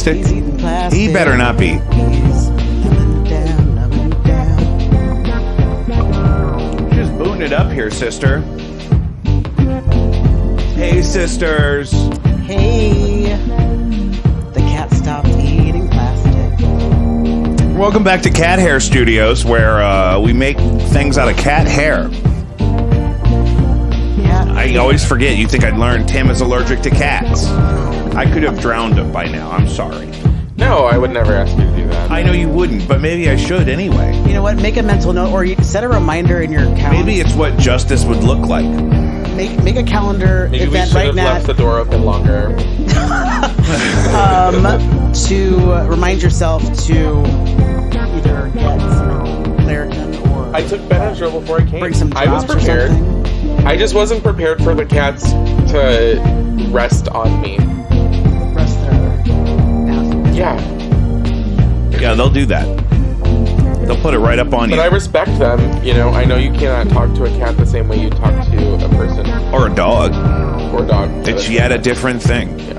plastic? He better not be. Just booting it up here, sister. Hey, sisters. Hey. The cat stopped eating plastic. Welcome back to Cat Hair Studios, where we make things out of cat hair. I always forget. You think I'd learn Tim is allergic to cats. I could have drowned him by now. I'm sorry. No, I would never ask you to do that. I know you wouldn't, but maybe I should anyway. You know what? Make a mental note or set a reminder in your calendar. Maybe it's what justice would look like. Make a calendar Maybe event we right should have now. left the door open longer. To remind yourself to either get some Claritin or I took Benadryl before I came. bring some I was drops or prepared. something. I just wasn't prepared for the cats to rest on me. Rest their assholes. Yeah. Yeah, they'll do that. They'll put it right up on But you. I respect them. You know, I know you cannot talk to a cat the same way you talk to a person Or a dog. or a dog. It's yet a different thing. Yeah.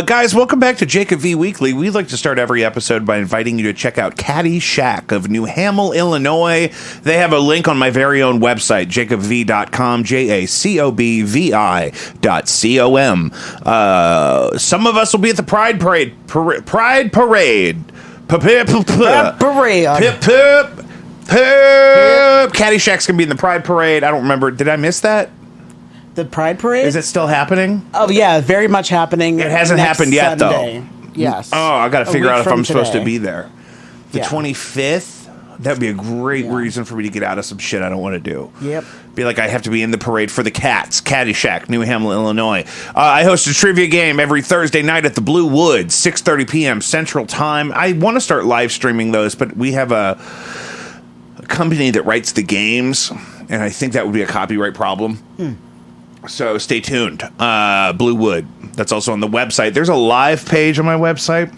Guys, welcome back to Jacob V Weekly. We like to start every episode by inviting you to check out Caddy Shack of New Hamel, Illinois. They have a link on my very own website, jacobv.com, jacobvi.com. Some of us will be at the Pride Parade. Pride Parade. Parade. Pip, pip, pip. Caddy Shack's going to be in the Pride Parade. I don't remember. Did I miss that? The Pride Parade? Is it still happening? Oh, yeah, very much happening. It hasn't next happened yet, Sunday. though. Yes. Oh, I got to figure out if I'm supposed to today. be there. The Yeah. 25th? That'd be a great reason for me to get out of some shit I don't want to do. Yep. Be like I have to be in the parade for the cats. Caddy Shack, New Hamel, Illinois. I host a trivia game every Thursday night at the Blue Woods, 6:30 p.m. Central Time. I want to start live streaming those, but we have a company that writes the games, and I think that would be a copyright problem. So stay tuned. Blue Wood. That's also on the website. There's a live page on my website.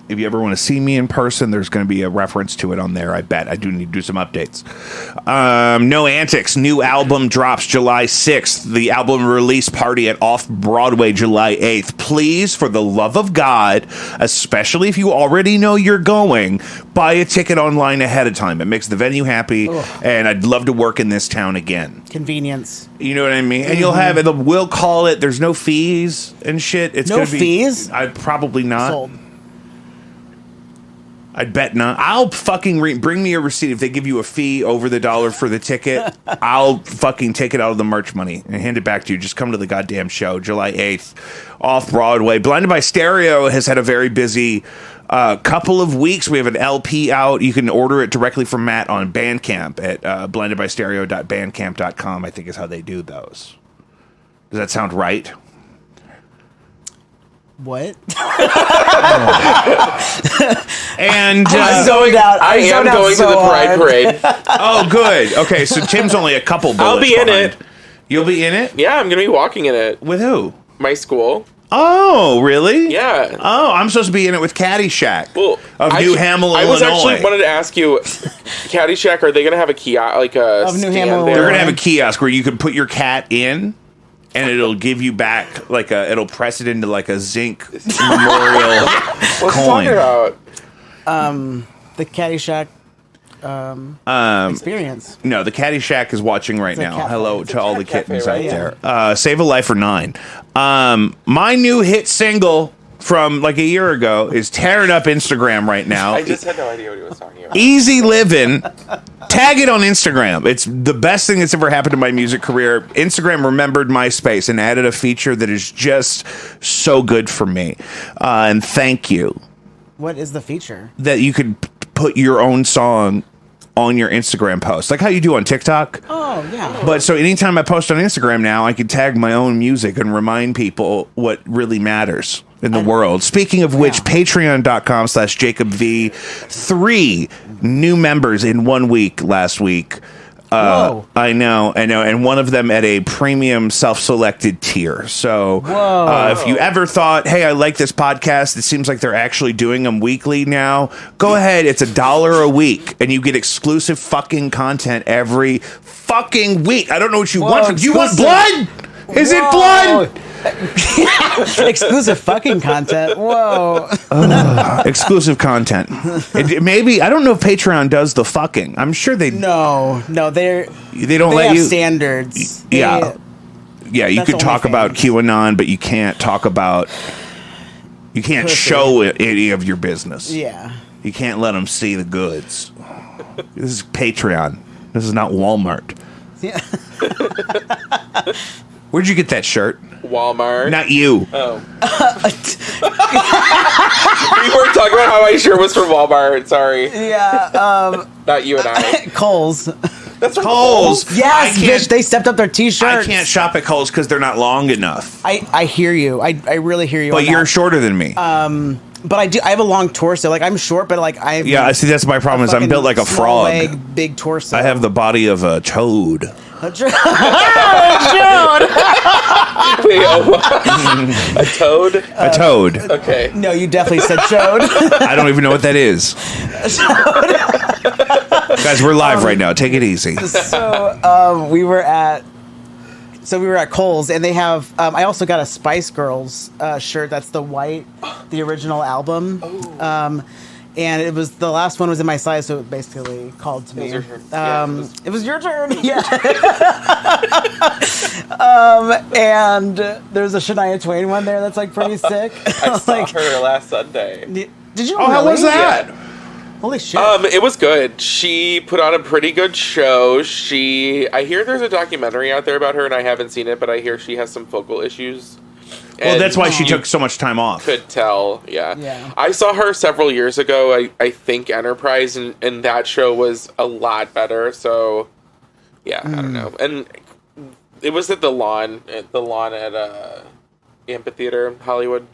If you ever want to see me in person, there's going to be a reference to it on there. I bet. I do need to do some updates. No Antics. New album drops July 6th. The album release party at Off-Broadway July 8th. Please, for the love of God, especially if you already know you're going, buy a ticket online ahead of time. It makes the venue happy, and I'd love to work in this town again. Convenience. You know what I mean? And you'll have it. We'll call it. There's no fees and shit. It's No gonna be, fees? I'd probably not. Sold. I'd bet not. I'll fucking bring me a receipt. If they give you a fee over the dollar for the ticket, I'll fucking take it out of the merch money and hand it back to you. Just come to the goddamn show, July 8th, Off-Broadway. Blinded by Stereo has had a very busy couple of weeks. We have an LP out. You can order it directly from Matt on Bandcamp at blindedbystereo.bandcamp.com, I think is how they do those. Does that sound right? What? And zoned out. I am zoned out going so to the Pride hard. Parade. oh, good. Okay, so Tim's only a couple bullets I'll be in behind. it. You'll be in it? Yeah, I'm going to be walking in it. With who? My school. Oh, really? Yeah. Oh, I'm supposed to be in it with Caddy Shack Well, of New Hamel, I Illinois. was actually wanted to ask you, Caddy Shack, are they going to have a kiosk, like a Of New stand Hamel, there? They're gonna have a kiosk where you can put your cat in, and it'll give you back it'll press it into like a zinc memorial What's he coin. talking about? The Caddyshack experience. No, the Caddy Shack is watching right a now. cat Hello cafe. to all the cat kittens cafe, out right? there. Save a Life for 9. My new hit single from like a year ago is tearing up Instagram right now. I just had no idea what he was talking about. Easy Living. Tag it on Instagram. It's the best thing that's ever happened to my music career. Instagram remembered MySpace and added a feature that is just so good for me. And thank you. What is the feature? That you could put your own song on your Instagram post, like how you do on TikTok. Oh, yeah. But so anytime I post on Instagram now, I can tag my own music and remind people what really matters in the world. Speaking of which, patreon.com/JacobV. 3 new members in 1 week last week. Whoa. I know. And one of them at a premium self-selected tier. So if you ever thought, hey, I like this podcast, it seems like they're actually doing them weekly now, go ahead. It's $1 a week, and you get exclusive fucking content every fucking week. I don't know what you want. Do you want blood? Is it blood? Exclusive fucking content. Whoa. Exclusive content. Maybe I don't know if Patreon does the fucking. I'm sure they. No, they don't let have you standards. Yeah, you That's could talk about QAnon, but you can't talk about. You can't Pussy. show any of your business. Yeah. You can't let them see the goods. This is Patreon. This is not Walmart. Yeah. Where'd you get that shirt? Walmart. Not you. Oh. We were talking about how my shirt was from Walmart. Sorry. Yeah. Not you and I. Kohl's. That's from Kohl's. Yes, I can't- bitch. They stepped up their t-shirts. I can't shop at Kohl's because they're not long enough. I hear you. I really hear you. But on you're that. shorter than me. But I have a long torso. Like I'm short, but like I. Yeah, I see. That's my problem. Is I'm built like a small frog. leg, big torso. I have the body of a toad. Wait, a toad? A toad. Okay. No, you definitely said chode. I don't even know what that is. Guys, we're live right now. Take it easy. So we were at Kohl's, and they have. I also got a Spice Girls shirt. That's the white, the original album. And it was the last one was in my size, so it basically called to me. It was your turn. It was your turn. Yeah. And there's a Shania Twain one there that's like pretty sick. I saw like, her last Sunday. did you? Oh, how really? was that? Yeah. Holy shit! It was good. She put on a pretty good show. I hear there's a documentary out there about her, and I haven't seen it, but I hear she has some vocal issues. Well, And that's why she you took so much time off. could tell, yeah. Yeah. I saw her several years ago, I think Enterprise, and that show was a lot better, so, yeah, I don't know. And it was at the lawn at Amphitheater, Hollywood.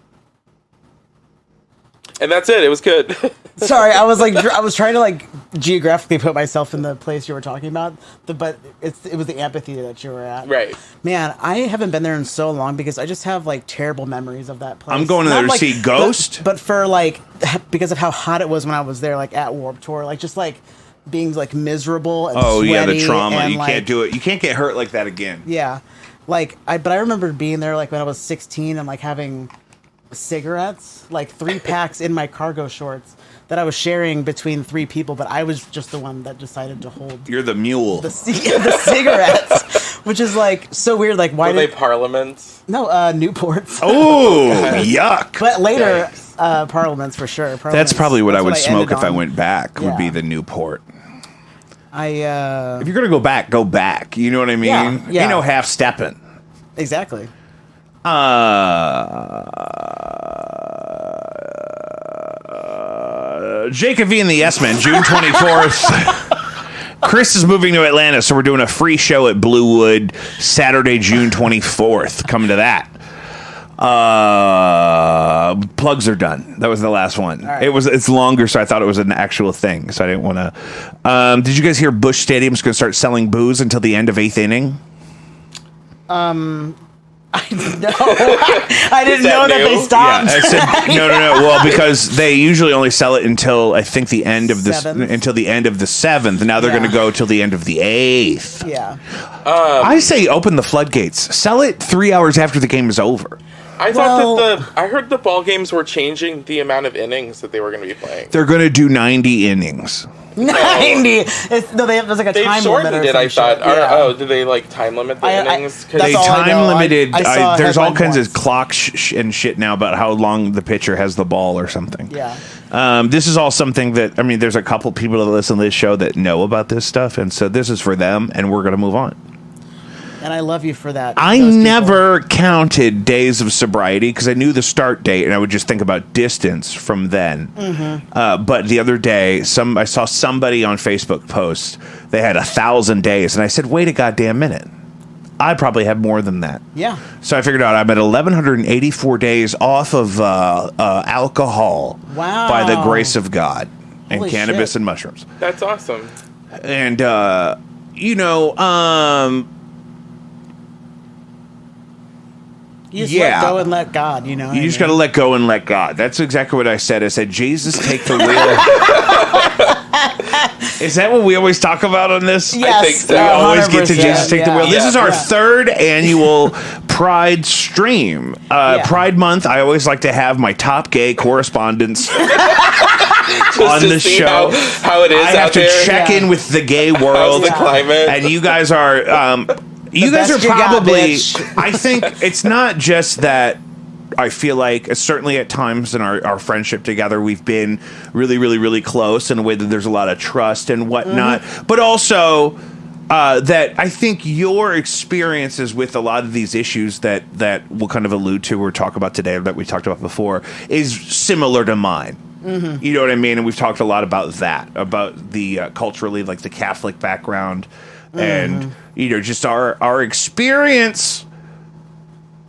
And that's it. It was good. Sorry, I was trying to like geographically put myself in the place you were talking about, but it was the amphitheater that you were at. Right. Man, I haven't been there in so long because I just have like terrible memories of that place. I'm going there to like, see Ghost. but for like because of how hot it was when I was there, like at Warped Tour, like just like being like miserable and Oh yeah, the sweaty trauma. and, You like, can't do it. You can't get hurt like that again. Yeah, but I remember being there like when I was 16 and like having cigarettes, like 3 packs in my cargo shorts that I was sharing between 3 people, but I was just the one that decided to hold You're the mule. the cigarettes, which is like so weird. Like why Were they did Parliaments? no Newports? Oh, yuck. But later, Yikes. Parliaments for sure. That's Parliaments. probably what I would smoke ended if I on. went back. Would be Yeah. the Newport. I If you're gonna go back, go back. You know what I mean? Yeah. Ain't no half stepping. exactly. Jacob V and the Yes Men, June 24th. Chris is moving to Atlanta, so we're doing a free show at Bluewood Saturday, June 24th. Come to that. Plugs are done. That was the last one. right. It's longer, so I thought it was an actual thing. So I didn't want to. Did you guys hear Busch Stadium's going to start selling booze until the end of 8th inning? I didn't know that they new? stopped. I said no. Well, because they usually only sell it until I think the end of Seventh? until the end of the 7th. Now they're Yeah. going to go till the end of the 8th. Yeah. I say open the floodgates. Sell it 3 hours after the game is over. I Well- thought I heard the ball games were changing the amount of innings that they were going to be playing. They're going to do 90 innings. 90. There's like a They've time limit shortened or it, some I thought. shit. Yeah. Did they like time limit the I- innings? 'Cause that's They all I time know. limited. I saw a There's all headline kinds once. of clock and shit now about how long the pitcher has the ball or something. Yeah. This is all something that there's a couple people that listen to this show that know about this stuff, and so this is for them, and we're going to move on. And I love you for that. I those people. never counted days of sobriety because I knew the start date, and I would just think about distance from then. But the other day, I saw somebody on Facebook post they had 1,000 days, and I said, "Wait a goddamn minute! I probably have more than that." Yeah. So I figured out I'm at 1,184 days off of alcohol. Wow. By the grace of God, and Holy cannabis shit. and mushrooms. That's awesome. And You just Yeah. let go and let God, you know. you just got to let go and let God. That's exactly what I said. I said, Jesus, take the wheel. Is that what we always talk about on this? Yes, think so. We always get to 100%, Jesus take the wheel. This Yeah. is our third annual Pride stream. Pride month, I always like to have my top gay correspondents on to the see show. how it is I have out to there. check in with the gay How's world. the climate? And you guys are you guys are best you got, probably bitch. I think it's not just that. I feel like certainly at times in our friendship together, we've been really, really, really close in a way that there's a lot of trust and whatnot. But also that I think your experiences with a lot of these issues that we'll kind of allude to or talk about today, or that we talked about before, is similar to mine. You know what I mean? And we've talked a lot about that, about the culturally, like the Catholic background, and just our experience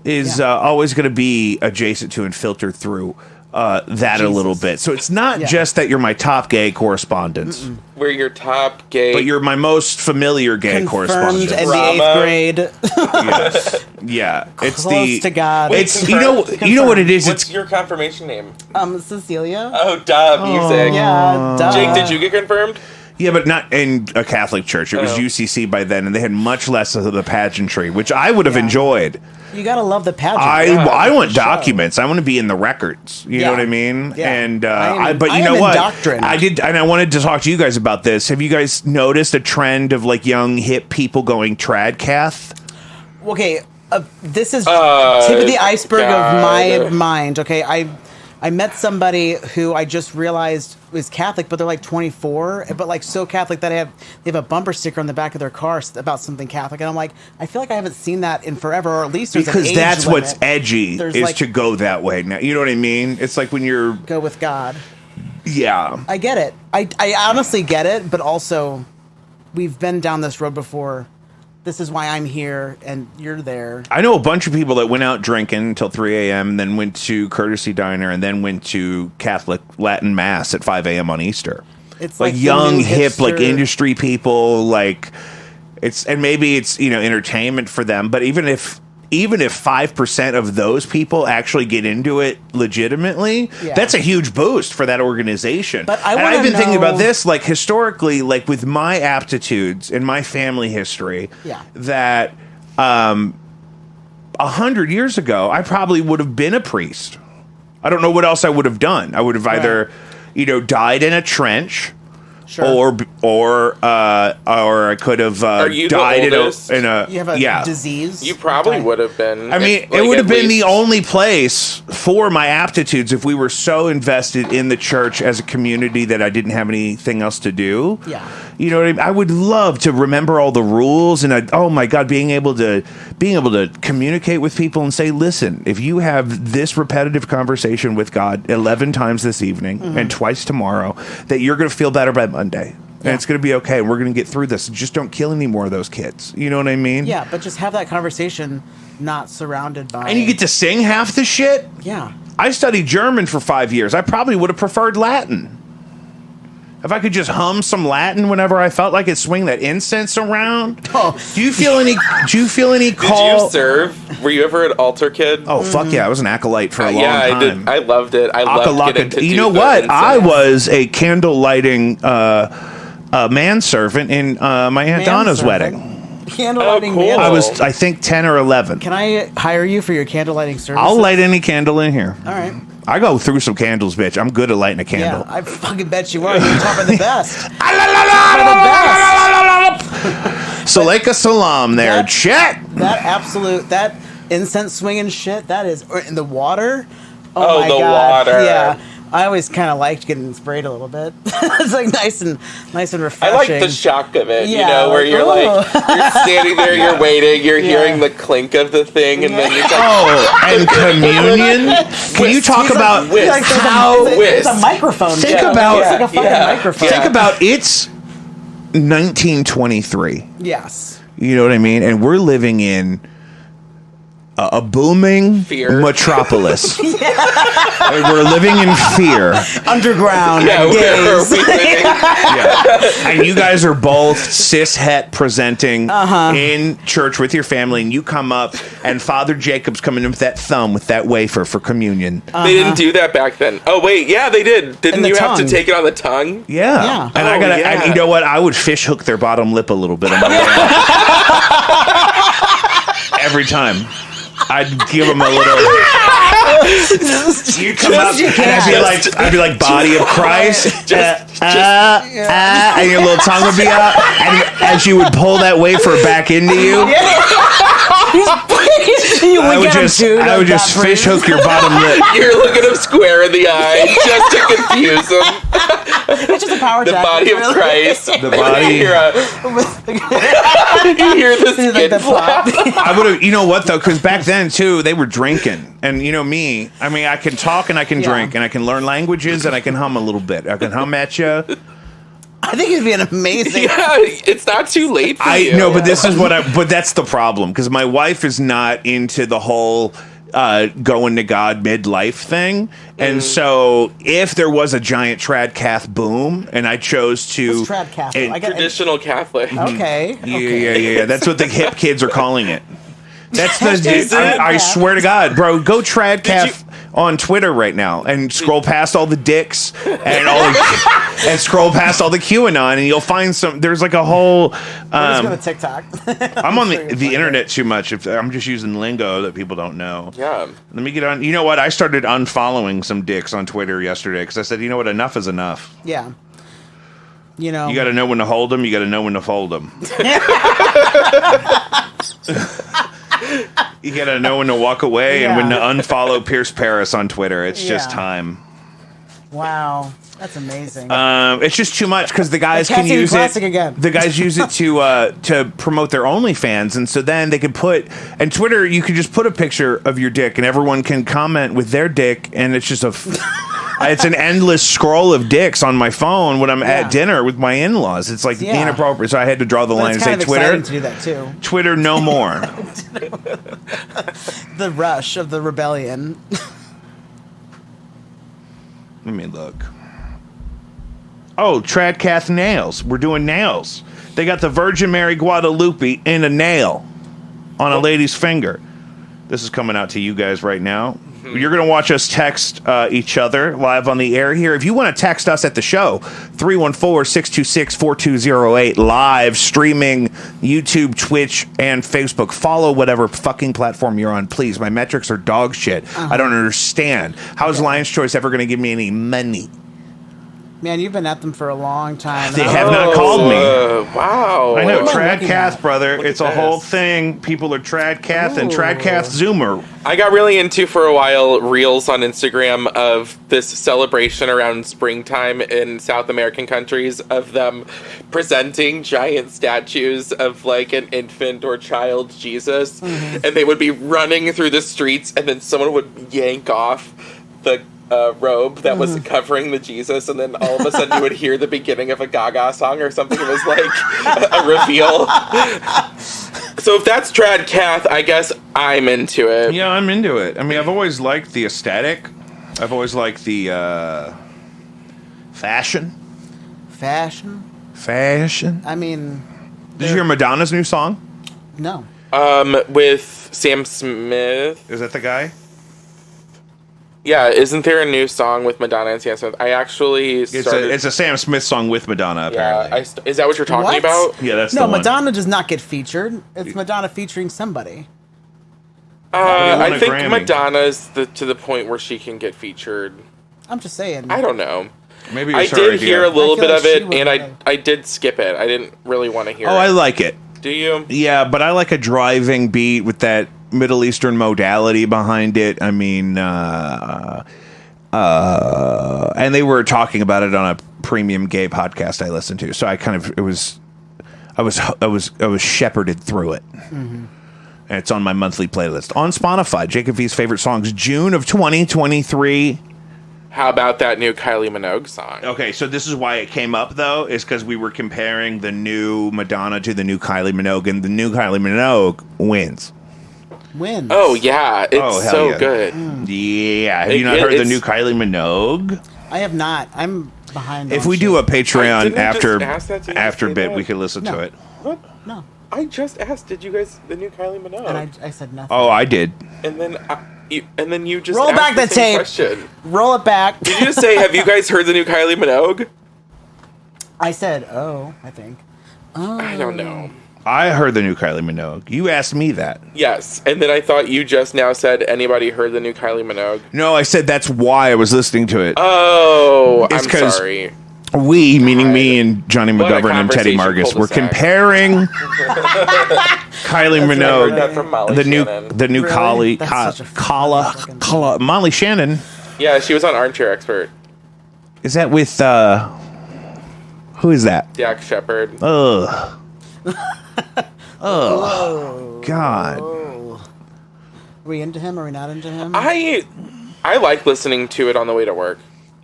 is always going to be adjacent to and filtered through that a little bit. So it's not just that you're my top gay correspondents, We're your top gay. but you're my most familiar gay Confirmed correspondent. in the Bravo. 8th grade. Yeah, it's Close to God. It's you know what it is. What's It's your confirmation name? Cecilia. Oh, duh, music. Yeah, duh. Jake, did you get confirmed? yeah, but not in a Catholic church. It was Oh. UCC by then, and they had much less of the pageantry, which I would have enjoyed. You gotta love the pageant. I want Show. documents. I want to be in the records. You know Yeah. what I mean? Yeah. And I am- but you I know am what? indoctrined. I did, and I wanted to talk to you guys about this. Have you guys noticed a trend of like young hip people going tradcath? Okay, this is tip of the iceberg God. of my mind. Okay, I met somebody who I just realized was Catholic, but they're like 24, but like so Catholic that they have a bumper sticker on the back of their car about something Catholic, and I'm like, I feel like I haven't seen that in forever, or at least there's an Because age that's limit. what's edgy There's is like- to go that way. Now you know what I mean? It's like when you're Go with God. yeah. I get it. I honestly get it, but also we've been down this road before. This is why I'm here, and you're there. I know a bunch of people that went out drinking until 3 a.m., then went to Courtesy Diner, and then went to Catholic Latin Mass at 5 a.m. on Easter. It's like the young, new hip, like hipster- industry people. Like and maybe it's entertainment for them. But even if 5% of those people actually get into it legitimately, Yeah. that's a huge boost for that organization. But and wanna I've been thinking know- about this, like historically, like with my aptitudes and my family history, Yeah. that 100 years ago, I probably would have been a priest. I don't know what else I would have done. I would have either, died in a trench, Sure. or I could have you the died oldest? in a You have a disease. You probably would have been. I mean, if, it like, would have at been the least- only place for my aptitudes if we were so invested in the church as a community that I didn't have anything else to do. Yeah. You know what I mean? I would love to remember all the rules and oh my God, being able to communicate with people and say, listen, if you have this repetitive conversation with God 11 times this evening and twice tomorrow, that you're going to feel better by Monday. And it's going to be okay. And we're going to get through this. Just don't kill any more of those kids. You know what I mean? Yeah, but just have that conversation, not surrounded by. And you get to sing half the shit? Yeah. I studied German for 5 years. I probably would have preferred Latin. If I could just hum some Latin whenever I felt like it, swing that incense around. Oh. Do you feel any Did call? you serve? Were you ever an altar kid? Oh fuck yeah! I was an acolyte for a long yeah, time. I did. I loved it. I loved getting to You do know the what? incense. I was a candle lighting manservant in my aunt Donna's Manservant? wedding. Candlelighting cool. man. I was, I think, 10 or 11. Can I hire you for your candlelighting service? I'll light any candle in here. All right. I go through some candles, bitch. I'm good at lighting a candle. Yeah, I fucking bet you are. You're top of the best. Saleka salam there. That- Check. That incense swinging shit. That is or in the water. Oh, my the God. water. Yeah. I always kind of liked getting sprayed a little bit. It's like nice and I refreshing. like the shock of it, Yeah, where like, you're like, ooh. you're standing there, you're waiting, you're Yeah. hearing the clink of the thing, and then you're like, Oh, and communion. Can you talk about whisk. Like, there's how? there's a microphone. Think too. about- It's like a fucking Yeah. microphone. Think about it's 1923. Yes. You know what I mean? And we're living in a booming Fear. metropolis. And we're living in fear. Underground. yeah, where are gays. we living? Yeah. And you guys are both cis-het presenting in church with your family, and you come up, and Father Jacob's coming in with that thumb with that wafer for communion. They didn't do that back then. Oh, wait. Yeah, they did. Didn't you have to take it on the tongue? Yeah. And and you know what? I would fish hook their bottom lip a little bit on my way out. Every time. I'd give them a little. You come up, and I'd be like, body of Christ, and your little tongue would be out, and as you would pull that wafer back into you, I would just fish hook your bottom lip. You're looking him square in the eye just to confuse him. It's just a power The jacket, body of really. Christ. The body. You hear the skin flap. I would have, you know what though? Because back then too, they were drinking, and you know me. I mean, I can talk and I can drink and I can learn languages and I can hum a little bit. I can hum at you. I think it'd be an amazing. Yeah, it's not too late for you. No, but this is but that's the problem because my wife is not into the whole going to God midlife thing. And so if there was a giant trad cath boom and I chose to What's trad cath? Traditional Catholic. Okay. Yeah. That's what the hip kids are calling it. That's Hashtag trad I cath. swear to God, bro, go trad cath on Twitter right now and scroll past all the dicks and and scroll past all the QAnon and you'll find there's like a whole Let's go to TikTok. I'm on the internet too much. If I'm just using lingo that people don't know. Yeah. Let me get on. You know what? I started unfollowing some dicks on Twitter yesterday because I said, you know what? Enough is enough. Yeah. You know. You got to know when to hold them. You got to know when to fold them. You got to know when to walk away and when to unfollow Pierce Paris on Twitter. It's just time. Wow. That's amazing. It's just too much because the guys can use it. Again. The guys use it to promote their OnlyFans, and so then they can put and Twitter. You can just put a picture of your dick, and everyone can comment with their dick, and it's just it's an endless scroll of dicks on my phone when I'm at dinner with my in-laws. It's like inappropriate, so I had to draw the line and say, Twitter, to do that too. Twitter, no more. The rush of the rebellion. Let me look. Oh, Tradcath nails. We're doing nails. They got the Virgin Mary Guadalupe in a nail on a lady's finger. This is coming out to you guys right now. You're going to watch us text each other live on the air here. If you want to text us at the show, 314-626-4208, live streaming YouTube, Twitch, and Facebook. Follow whatever fucking platform you're on, please. My metrics are dog shit. I don't understand. How is Lion's Choice ever going to give me any money? Man, you've been at them for a long time. They have not called me. Wow. I know, What am I Tradcath, looking brother. Look It's at a whole this. thing. People are Tradcath and Ooh. Tradcath Zoomer. I got really into for a while reels on Instagram of this celebration around springtime in South American countries of them presenting giant statues of like an infant or child Jesus, and they would be running through the streets, and then someone would yank off the robe that was covering the Jesus, and then all of a sudden you would hear the beginning of a Gaga song or something. It was like a reveal. So if that's trad cath, I guess I'm into it. Yeah, I'm into it. I mean, I've always liked the aesthetic. I've always liked the fashion. Fashion. I mean, Did you hear Madonna's new song? no. With Sam Smith. Is that the guy? Yeah, isn't there a new song with Madonna and Sam Smith? I actually started. It's a Sam Smith song with Madonna, apparently. Is that what you're talking What? about? Yeah, that's No, the one. Madonna does not get featured. It's Madonna featuring somebody. won I a think Grammy. Madonna's to the point where she can get featured. I'm just saying. I don't know. Maybe I it's her did idea. hear a little I feel bit like of she it, would and have- I did skip it. I didn't really want to hear Oh, it. I like it. Do you? Yeah, but I like a driving beat with that Middle Eastern modality behind it. I mean, and they were talking about it on a premium gay podcast I listened to. So I was shepherded through it. And it's on my monthly playlist on Spotify. Jacob V's favorite songs, June of 2023. How about that new Kylie Minogue song? Okay, so this is why it came up, though, is because we were comparing the new Madonna to the new Kylie Minogue, and the new Kylie Minogue wins. Wins. Oh yeah, it's Oh, hell so yeah. good. Yeah, have you not heard the it's- new Kylie Minogue? I have not. I'm behind. If on we shit. do a Patreon Didn't I just after ask that to you after say bit, that? we could listen to No. it. What? No, I just asked, did you guys the new Kylie Minogue? and I said nothing. Oh, I did. And then you just Roll asked back the same tape. question. Roll it back. Did you just say, have you guys heard the new Kylie Minogue? I said, oh, I think. Oh. I don't know. I heard the new Kylie Minogue. You asked me that. Yes, and then I thought you just now said anybody heard the new Kylie Minogue. No, I said that's why I was listening to it. Oh, It's I'm 'cause sorry. We, meaning God. me and Johnny What a McGovern and Teddy Margus, conversation were cul-de-sac. comparing Kylie I heard Minogue, that from Molly the new Shannon. Kylie, Really? That's such a fucking- Molly Shannon. Yeah, she was on Armchair Expert. Is that with who is that? Dak Shepard. Ugh. Oh. God. Are we into him? Are we not into him? I like listening to it on the way to work.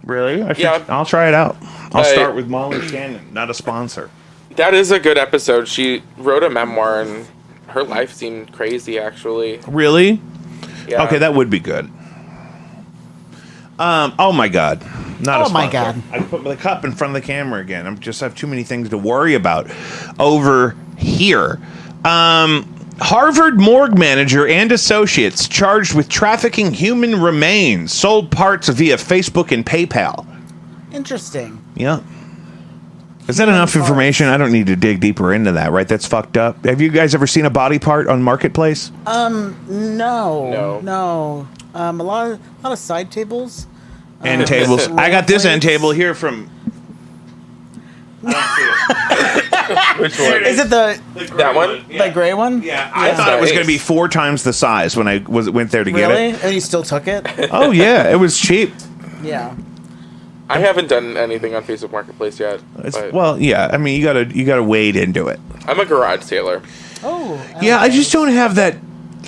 Really? Yeah. I'll try it out. I'll I- start with Molly Shannon, not a sponsor. That is a good episode. She wrote a memoir, and her life seemed crazy, actually. Really? Yeah. Okay, that would be good. Oh my God. Not a Oh my sponsor. God. I put the cup in front of the camera again. I just have too many things to worry about over here. Harvard morgue manager and associates charged with trafficking human remains, sold parts via Facebook and PayPal. Interesting. Yeah. Is that enough information? I don't need to dig deeper into that, right? That's fucked up. Have you guys ever seen a body part on Marketplace? No. A lot of side tables. End tables. I got this end table here from. Which one? Is it That one? the gray one? Yeah, I thought it was going to be 4 times the size when I went there to get Really? it. And you still took it? Oh yeah, it was cheap. Yeah. I haven't done anything on Facebook Marketplace yet. But Well, yeah. I mean, you gotta wade into it. I'm a garage sailor. Oh. Yeah, I okay. just don't have that.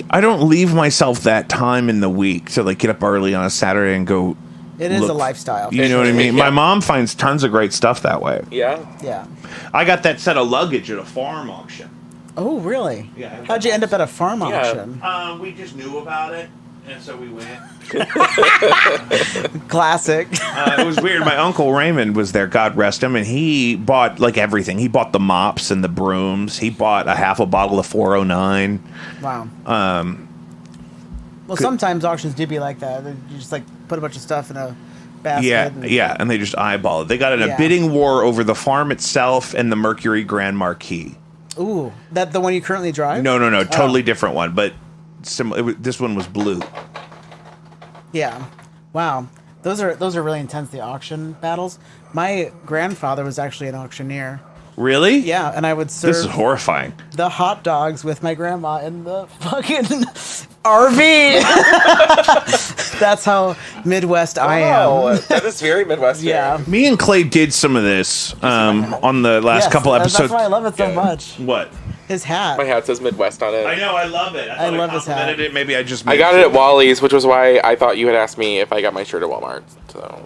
I don't leave myself that time in the week to like get up early on a Saturday and go. It is look. a lifestyle. You know what I mean? Yeah. My mom finds tons of great stuff that way. Yeah. Yeah. I got that set of luggage at a farm auction. Oh, really? Yeah. How'd you end up at a farm Yeah. auction? We just knew about it, and so we went. Classic. It was weird. My uncle Raymond was there, God rest him, and he bought like everything. He bought the mops and the brooms. He bought a half a bottle of 409. Wow. Well, sometimes auctions do be like that. You just like put a bunch of stuff in a basket. Yeah, and they just eyeball it. They got in a Yeah. bidding war over the farm itself and the Mercury Grand Marquis. Ooh, that the one you currently drive? No, totally different one, but this one was blue. Yeah. Wow. Those are really intense. The auction battles. My grandfather was actually an auctioneer. Really? Yeah, and I would serve This is horrifying. the hot dogs with my grandma in the fucking RV. That's how Midwest I am. That is very Midwestern. Yeah. Me and Clay did some of this on the last Yes, couple that's episodes. why I love it so Yeah. much. What? His hat. My hat says Midwest on it. I know, I love it. I love this hat. complimented it. Maybe I just. I got it at Wally's, which was why I thought you had asked me if I got my shirt at Walmart. So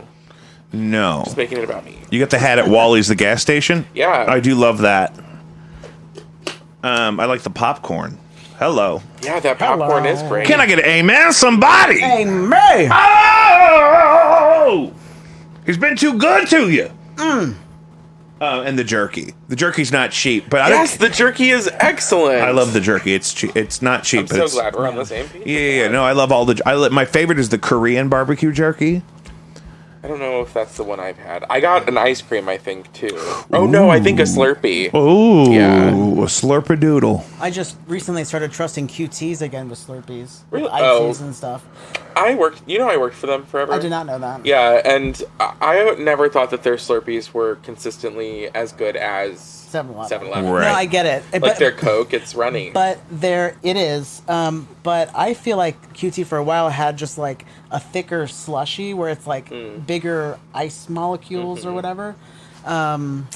No. just making it about me. You got the hat at Wally's, the gas station? Yeah. I do love that. I like the popcorn. Hello. Yeah, that popcorn Hello. is great. Can I get an amen? Somebody! Hey, May! Oh! He's been too good to you. And the jerky. The jerky's not cheap, but Yes, the jerky is excellent. I love the jerky. It's cheap. It's not cheap, I'm but so it's glad we're on the same page. yeah. No, I love all the. My favorite is the Korean barbecue jerky. I don't know if that's the one I've had. I got an ice cream, I think, too. Oh, no, I think a Slurpee. Oh, Yeah. a slurpadoodle. I just recently started trusting QTs again with Slurpees. Really? With ices and stuff. I worked for them forever. I did not know that. Yeah, and I never thought that their Slurpees were consistently as good as 7-Eleven. 7-Eleven. Right. No, I get it. Like their Coke, it's runny. But there it is. But I feel like QT for a while had just like a thicker slushy where it's like bigger ice molecules or whatever. And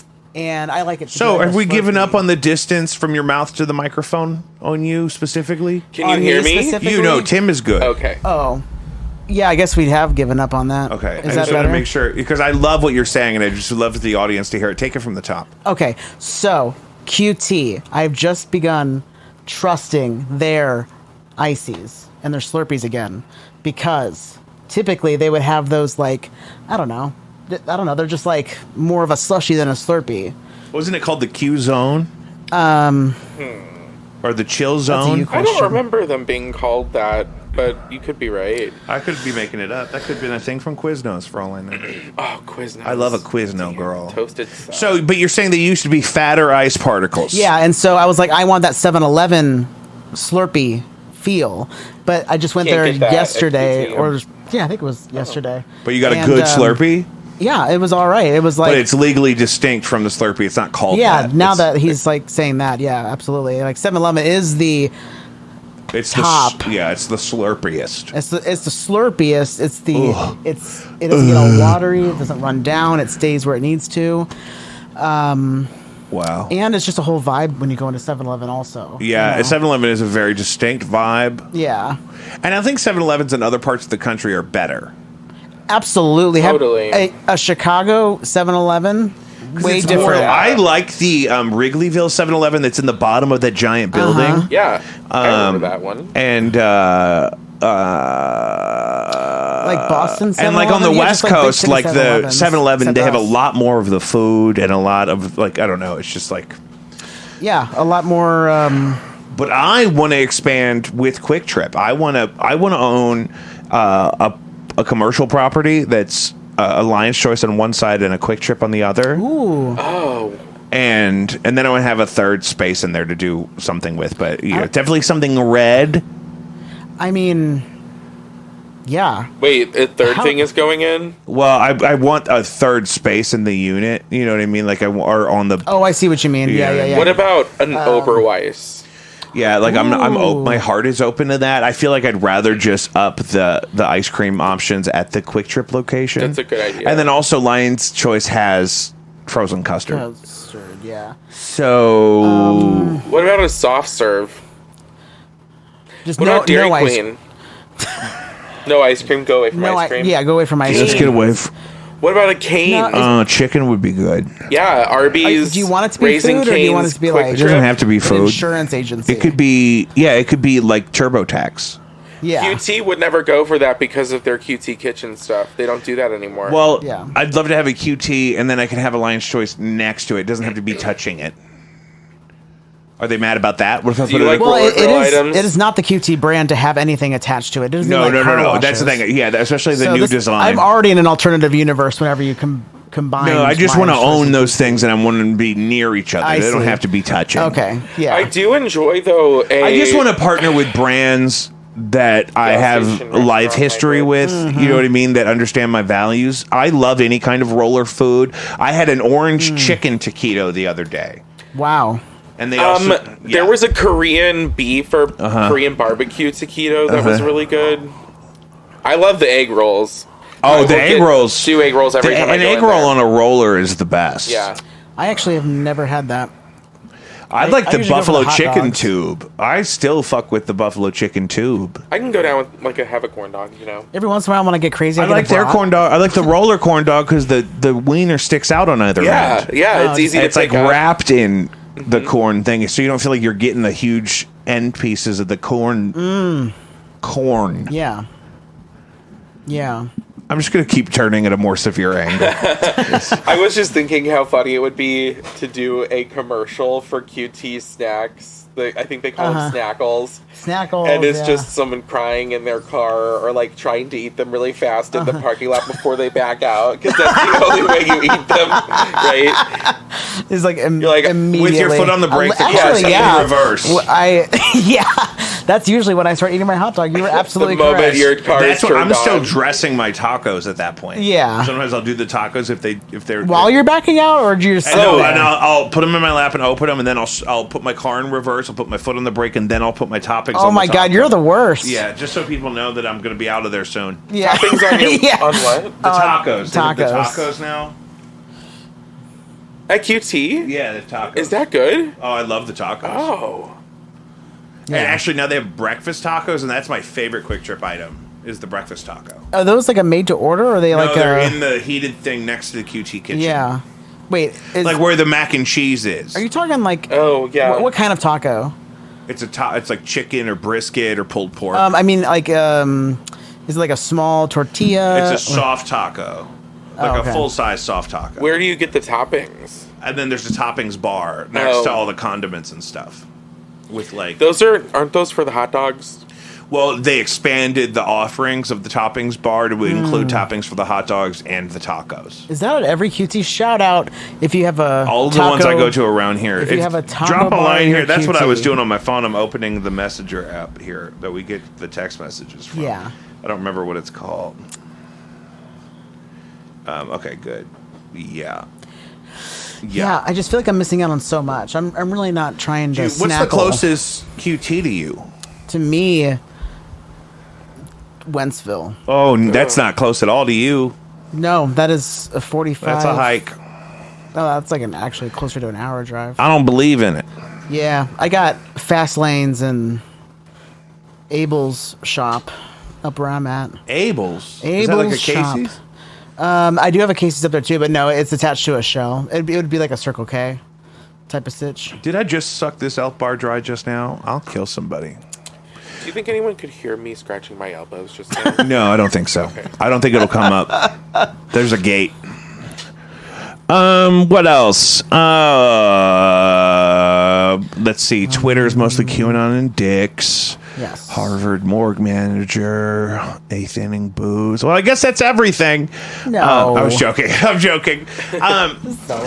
I like it. to So, go have with we given Slurpee. up on the distance from your mouth to the microphone on you specifically? Can you on hear me me? specifically? You know, Tim is good. Okay. Oh, yeah. I guess we have given up on that. Okay, Is I that just want better? to make sure because I love what you're saying, and I just would love the audience to hear it. Take it from the top. Okay, so QT, I've just begun trusting their ices and their Slurpees again because typically they would have those like, I don't know, I don't know. They're just like more of a slushie than a Slurpee. Wasn't it called the Q Zone? Or the Chill you Zone? I don't remember them being called that, but you could be right. I could be making it up. That could have been a thing from Quiznos for all I know. Oh, Quiznos. I love a Quizno girl. Toasted stuff. So, but you're saying they used to be fatter ice particles. Yeah, and so I was like, I want that 7-Eleven Slurpee feel, but I just went Can't there get that at yesterday, QT. or yeah, I think it was yesterday. But you got a And, good Slurpee? Yeah, it was all right. It was like, But it's legally distinct from the Slurpee. It's not called yeah. that. Now It's- that he's like saying that, yeah, absolutely. Like 7-Eleven is the it's top. it's the Slurpiest. it's the Slurpiest. It's the it doesn't get all watery. It doesn't run down. It stays where it needs to. Wow. And it's just a whole vibe when you go into 7-Eleven also. Yeah, you know? 7-Eleven is a very distinct vibe. Yeah. And I think 7-Elevens in other parts of the country are better. Absolutely. Totally. A Chicago 7-Eleven, way It's more- different. I like the Wrigleyville 7-Eleven that's in the bottom of that giant building. Yeah, I remember that one. And Like Boston 7-Eleven. and like on the Yeah, West just, like, big Coast, city like the 7-Elevens, 7-Eleven, except they have a us. lot more of the food and a lot of like I don't know. It's just like. Yeah, a lot more. But I want to expand with Quick Trip. I want to own a commercial property that's a Lion's Choice on one side and a Quick Trip on the other. Ooh. Oh, And then I want to have a third space in there to do something with. But definitely something red. I mean, yeah. wait, a third How- thing is going in? Well, I want a third space in the unit. You know what I mean? Like or on the Oh, I see what you mean. Yeah, Yeah. yeah, yeah. What about an Oberweis? yeah. Like Ooh. my heart is open to that. I feel like I'd rather just up the ice cream options at the Quick Trip location. That's a good idea. And then also Lion's Choice has frozen custard. Custard, yeah. So What about a soft serve? Just What no, about Dairy no ice. Queen? No ice cream. Go away from No, ice cream. yeah, go away from ice let's cream. get away. What about a cane? No, Chicken would be good. Yeah, Arby's. Do you want it to be Raising food, or do you want it Cane's to be Quick like- It doesn't Trip. have to be An food. insurance agency. It could be it could be like TurboTax. Yeah. QT would never go for that because of their QT kitchen stuff. They don't do that anymore. Well, Yeah. I'd love to have a QT, and then I can have a Lion's Choice next to it. It doesn't have to be touching it. Are they mad about that? What if I Do put you it like in- Well, roller grill items? it is not the QT brand to have anything attached to it. It isn't No, like no, car no. washes. That's the thing. Yeah, especially the So new this- design. I'm already in an alternative universe whenever you combine. No, I just want to Lion's Choice own and those QT. things, and I want them to be near each other. I They don't see. have to be touching. Okay, yeah. I do enjoy though. I just want to partner with brands that I Gas have station, life restaurant, history hybrid. with. Mm-hmm. You know what I mean? That understand my values. I love any kind of roller food. I had an orange Mm. chicken taquito the other day, Wow. and they also There was a Korean beef or Korean barbecue taquito that was really good. I love the egg rolls. I oh will the egg get rolls. 2 egg rolls every time I An go egg in roll there. on a roller is the best. Yeah. I actually have never had that. I like I the usually go for buffalo the hot chicken dogs. tube. I still fuck with the buffalo chicken tube. I can go down with like have a corn dog, you know. Every once in a while, when I get crazy, I get a like their brat. corn dog. I like the roller corn dog because the wiener sticks out on either Yeah, end. yeah, it's easy to It's like pick up. wrapped in the corn thing, so you don't feel like you're getting the huge end pieces of the corn. Corn. Yeah. Yeah. I'm just gonna keep turning at a more severe angle. I was just thinking how funny it would be to do a commercial for QT snacks. I think they call them snackles. Snackles. And it's yeah. just someone crying in their car or like trying to eat them really fast in the parking lot before they back out because that's the only way you eat them, right? It's like, You're like, immediately. With your foot on the brake, the Actually, car's yeah. in reverse. Well, yeah. That's usually when I start eating my hot dog. You were absolutely The moment correct. your car is That's what turned I'm still on. dressing my tacos at that point. Yeah. Sometimes I'll do the tacos if they're While you're backing out, or do you just No, sit and there? I'll put them in my lap and open them, and then I'll put my car in reverse. I'll put my foot on the brake, and then I'll put my toppings. Oh on my the god, taco. you're the worst. Yeah, just so people know that I'm going to be out of there soon. Yeah. Toppings on your yeah. on what? The tacos. They have the tacos. tacos now. At QT? Yeah, the tacos. Is that good? Oh, I love the tacos. Oh. And actually, now they have breakfast tacos, and that's my favorite Quick Trip item. Is the breakfast taco? Are those like a made to order, or are they No, like they're a? in the heated thing next to the QT kitchen. Yeah. Wait. like where the mac and cheese is. Are you talking like? Oh, yeah. What kind of taco? It's it's like chicken or brisket or pulled pork. I mean, like, is it like a small tortilla? It's a soft taco. Like okay. a full-size soft taco. Where do you get the toppings? And then there's a toppings bar next to all the condiments and stuff. With like Aren't those for the hot dogs? Well, they expanded the offerings of the toppings bar to include toppings for the hot dogs and the tacos. Is that at every QT? Shout out if you have a all the taco, ones I go to around here. If you have a taco drop a bar line in here. your That's what I QT. was doing on my phone. I'm opening the Messenger app here that we get the text messages from. Yeah. I don't remember what it's called. Okay, good. Yeah, I just feel like I'm missing out on so much. I'm really not trying to. Dude, what's the closest QT to you? To me, Wentzville. Oh, that's not close at all to you. No, that is a 45. That's a hike. Oh, that's like actually closer to an hour drive. I don't believe in it. Yeah, I got fast lanes and Abel's shop up where I'm at. Abel's? Abel's Is that like a shop. Casey's? I do have a Casey's up there too, but no, it's attached to a shell. It would be like a Circle K type of stitch. Did I just suck this elf bar dry just now? I'll kill somebody. Do you think anyone could hear me scratching my elbows just now? No, I don't think so. Okay. I don't think it'll come up. There's a gate. What else? Let's see. Twitter's mostly QAnon and dicks. Yes. Harvard morgue manager, eighth inning booze. Well, I guess that's everything. No. I was joking. I'm joking.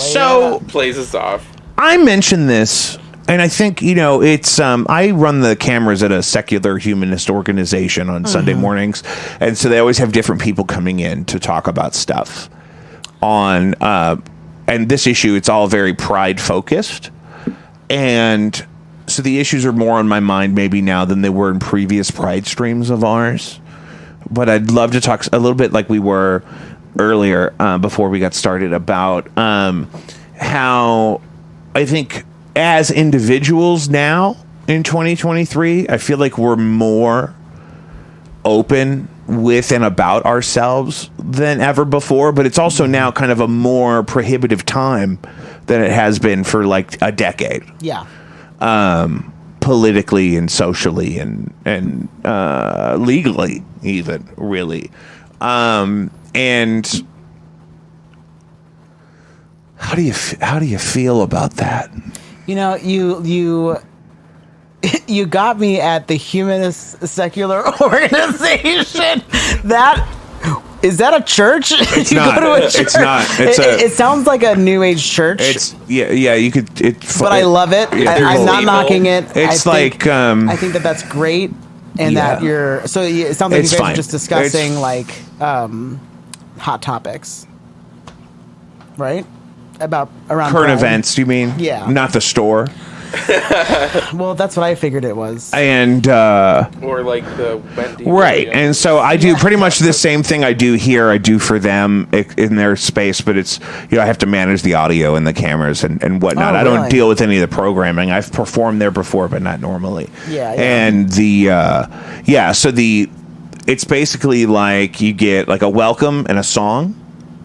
So Plays us off. I mentioned this, and I think, it's, I run the cameras at a secular humanist organization on Sunday mornings, and so they always have different people coming in to talk about stuff on, and this issue, it's all very pride focused, and so the issues are more on my mind maybe now than they were in previous Pride streams of ours, but I'd love to talk a little bit like we were earlier, before we got started, about how I think as individuals now in 2023, I feel like we're more open with and about ourselves than ever before, but it's also now kind of a more prohibitive time than it has been for like a decade. Yeah. Politically and socially and legally even, really. And how do you feel about that? You got me at the Humanist Secular Organization. Is that a church? It's You not. go to a church? It's not. It sounds like a New Age church. Yeah. You could. But I love it. Yeah, I'm not evil. knocking it. It's I think that's great, and Yeah. that you're. So it sounds like It's you guys fine. are just discussing It's- hot topics, right? About around current Pride. events. You mean? Yeah. Not the store. Well, that's what I figured it was. And Or like the Wendy. right, video. and so I do pretty much the same thing I do here. I do for them in their space, but it's I have to manage the audio and the cameras and whatnot. Oh, I don't really? deal with any of the programming. I've performed there before, but not normally. Yeah. And so it's basically like you get like a welcome and a song,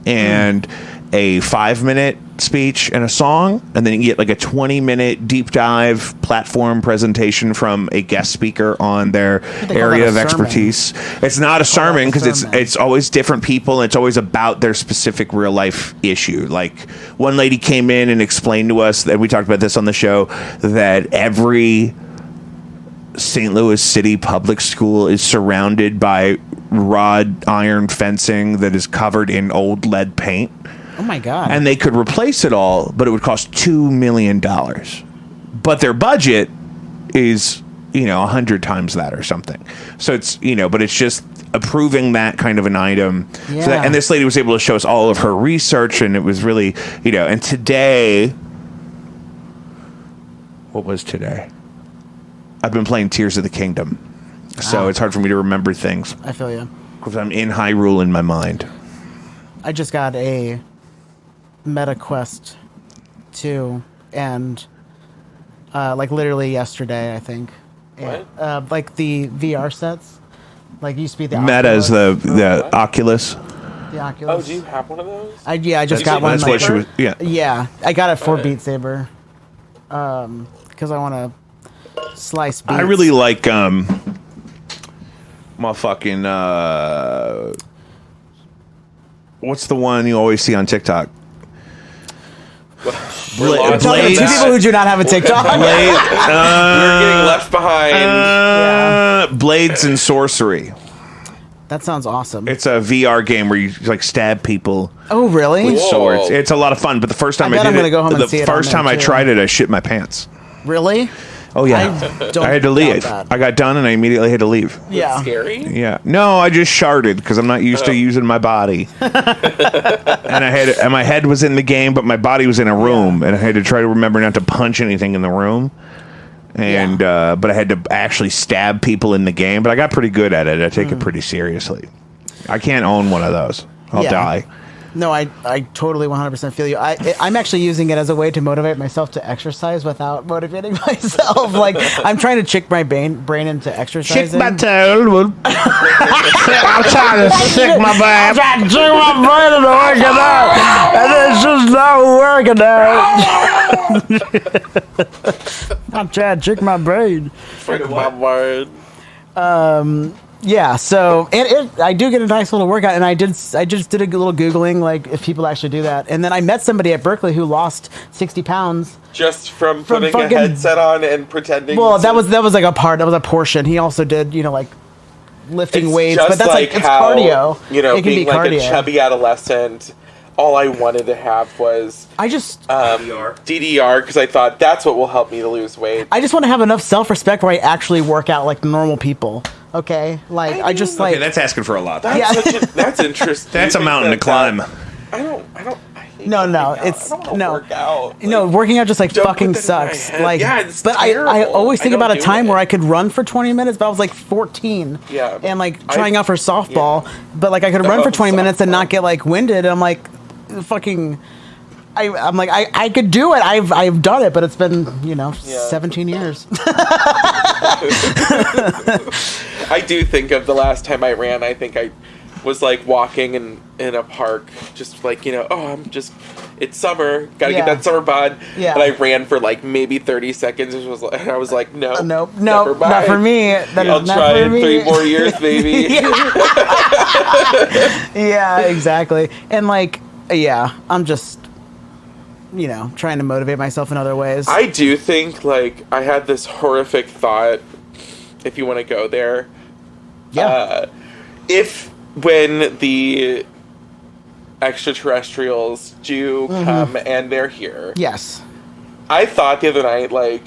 and a 5-minute speech and a song, and then you get like a 20-minute deep dive platform presentation from a guest speaker on their call area that a of sermon. expertise. It's not a sermon because sermon. it's always different people. And it's always about their specific real life issue. Like one lady came in and explained to us, and we talked about this on the show, that every St. Louis City public school is surrounded by wrought iron fencing that is covered in old lead paint. Oh my God. And they could replace it all, but it would cost $2 million. But their budget is, 100 times that or something. So it's, but it's just approving that kind of an item. Yeah. So and this lady was able to show us all of her research, and it was really, and today, what was today? I've been playing Tears of the Kingdom. So it's hard for me to remember things I feel you. because I'm in Hyrule in my mind. I just got a Meta Quest 2, and literally yesterday, I think. What? Like the VR sets. Like used to be the Meta is Oculus. the Oculus. The Oculus. Oh, do you have one of those? I just Did got you one. That's like what she was. Yeah. Yeah, I got it for Okay. Beat Saber. Because I want to slice beats. I really like motherfucking what's the one you always see on TikTok? We're lost. Talking to two people who do not have a TikTok. We're getting left behind. Blades and Sorcery. That sounds awesome. It's a VR game where you like stab people Oh, really? with Whoa. swords. It's a lot of fun, but the first time I bet I did I'm gonna it, go home and the see it first on time there, I too. tried it, I shit my pants. Really? Oh yeah, don't I had to doubt leave. that. I got done and I immediately had to leave. Yeah. Scary. Yeah, no, I just sharded because I'm not used to using my body, and my head was in the game, but my body was in a room, and I had to try to remember not to punch anything in the room, and but I had to actually stab people in the game. But I got pretty good at it. I take it pretty seriously. I can't own one of those. I'll Yeah. die. No, I totally 100% feel you. I'm actually using it as a way to motivate myself to exercise without motivating myself. Like, I'm trying to trick my brain into exercising. Shake my tail. I'm trying to shake my brain. I'm trying to trick my brain into working out, and it's just not working out. I'm trying to trick my brain. Frick my word. Yeah, so I do get a nice little workout, and I just did a little Googling, like, if people actually do that. And then I met somebody at Berkeley who lost 60 pounds. Just from putting fucking- a headset on and pretending. Well, to- that was like that was a portion. He also did, like, lifting It's weights, just but that's like it's how, cardio. You know, it can being be like cardio. a chubby adolescent, all I wanted to have was I just DDR because I thought that's what will help me to lose weight. want to have enough self-respect where I actually work out like normal people. Okay, like I just like Okay, that's asking for a lot. That's, Yeah. that's interesting. That's a mountain to climb. I hate No, working out. it's- I don't wanna no. work out. working out just like Don't fucking put that in my sucks. head. Like, Yeah, it's but I terrible. always think I don't about a do time it. where I could run for 20 minutes, but I was like 14. Yeah. And like trying out for softball, yeah. but like I could run Oh, for 20 minutes and not softball. get like winded. And I'm like, fucking. I'm like I could do it. I've done it, but it's been 17 years. I do think of the last time I ran. I think I was like walking in a park, just like it's summer, gotta Yeah. get that summer bod. Yeah. And I ran for like maybe 30 seconds. And I was like, no, Nope, never mind. not for me. That is I'll not try for in me. 3 more years, baby. Yeah, exactly. And like, yeah, I'm just, trying to motivate myself in other ways. I do think like I had this horrific thought. If you want to go there, yeah. if when the extraterrestrials do come and they're here, Yes. I thought the other night, like,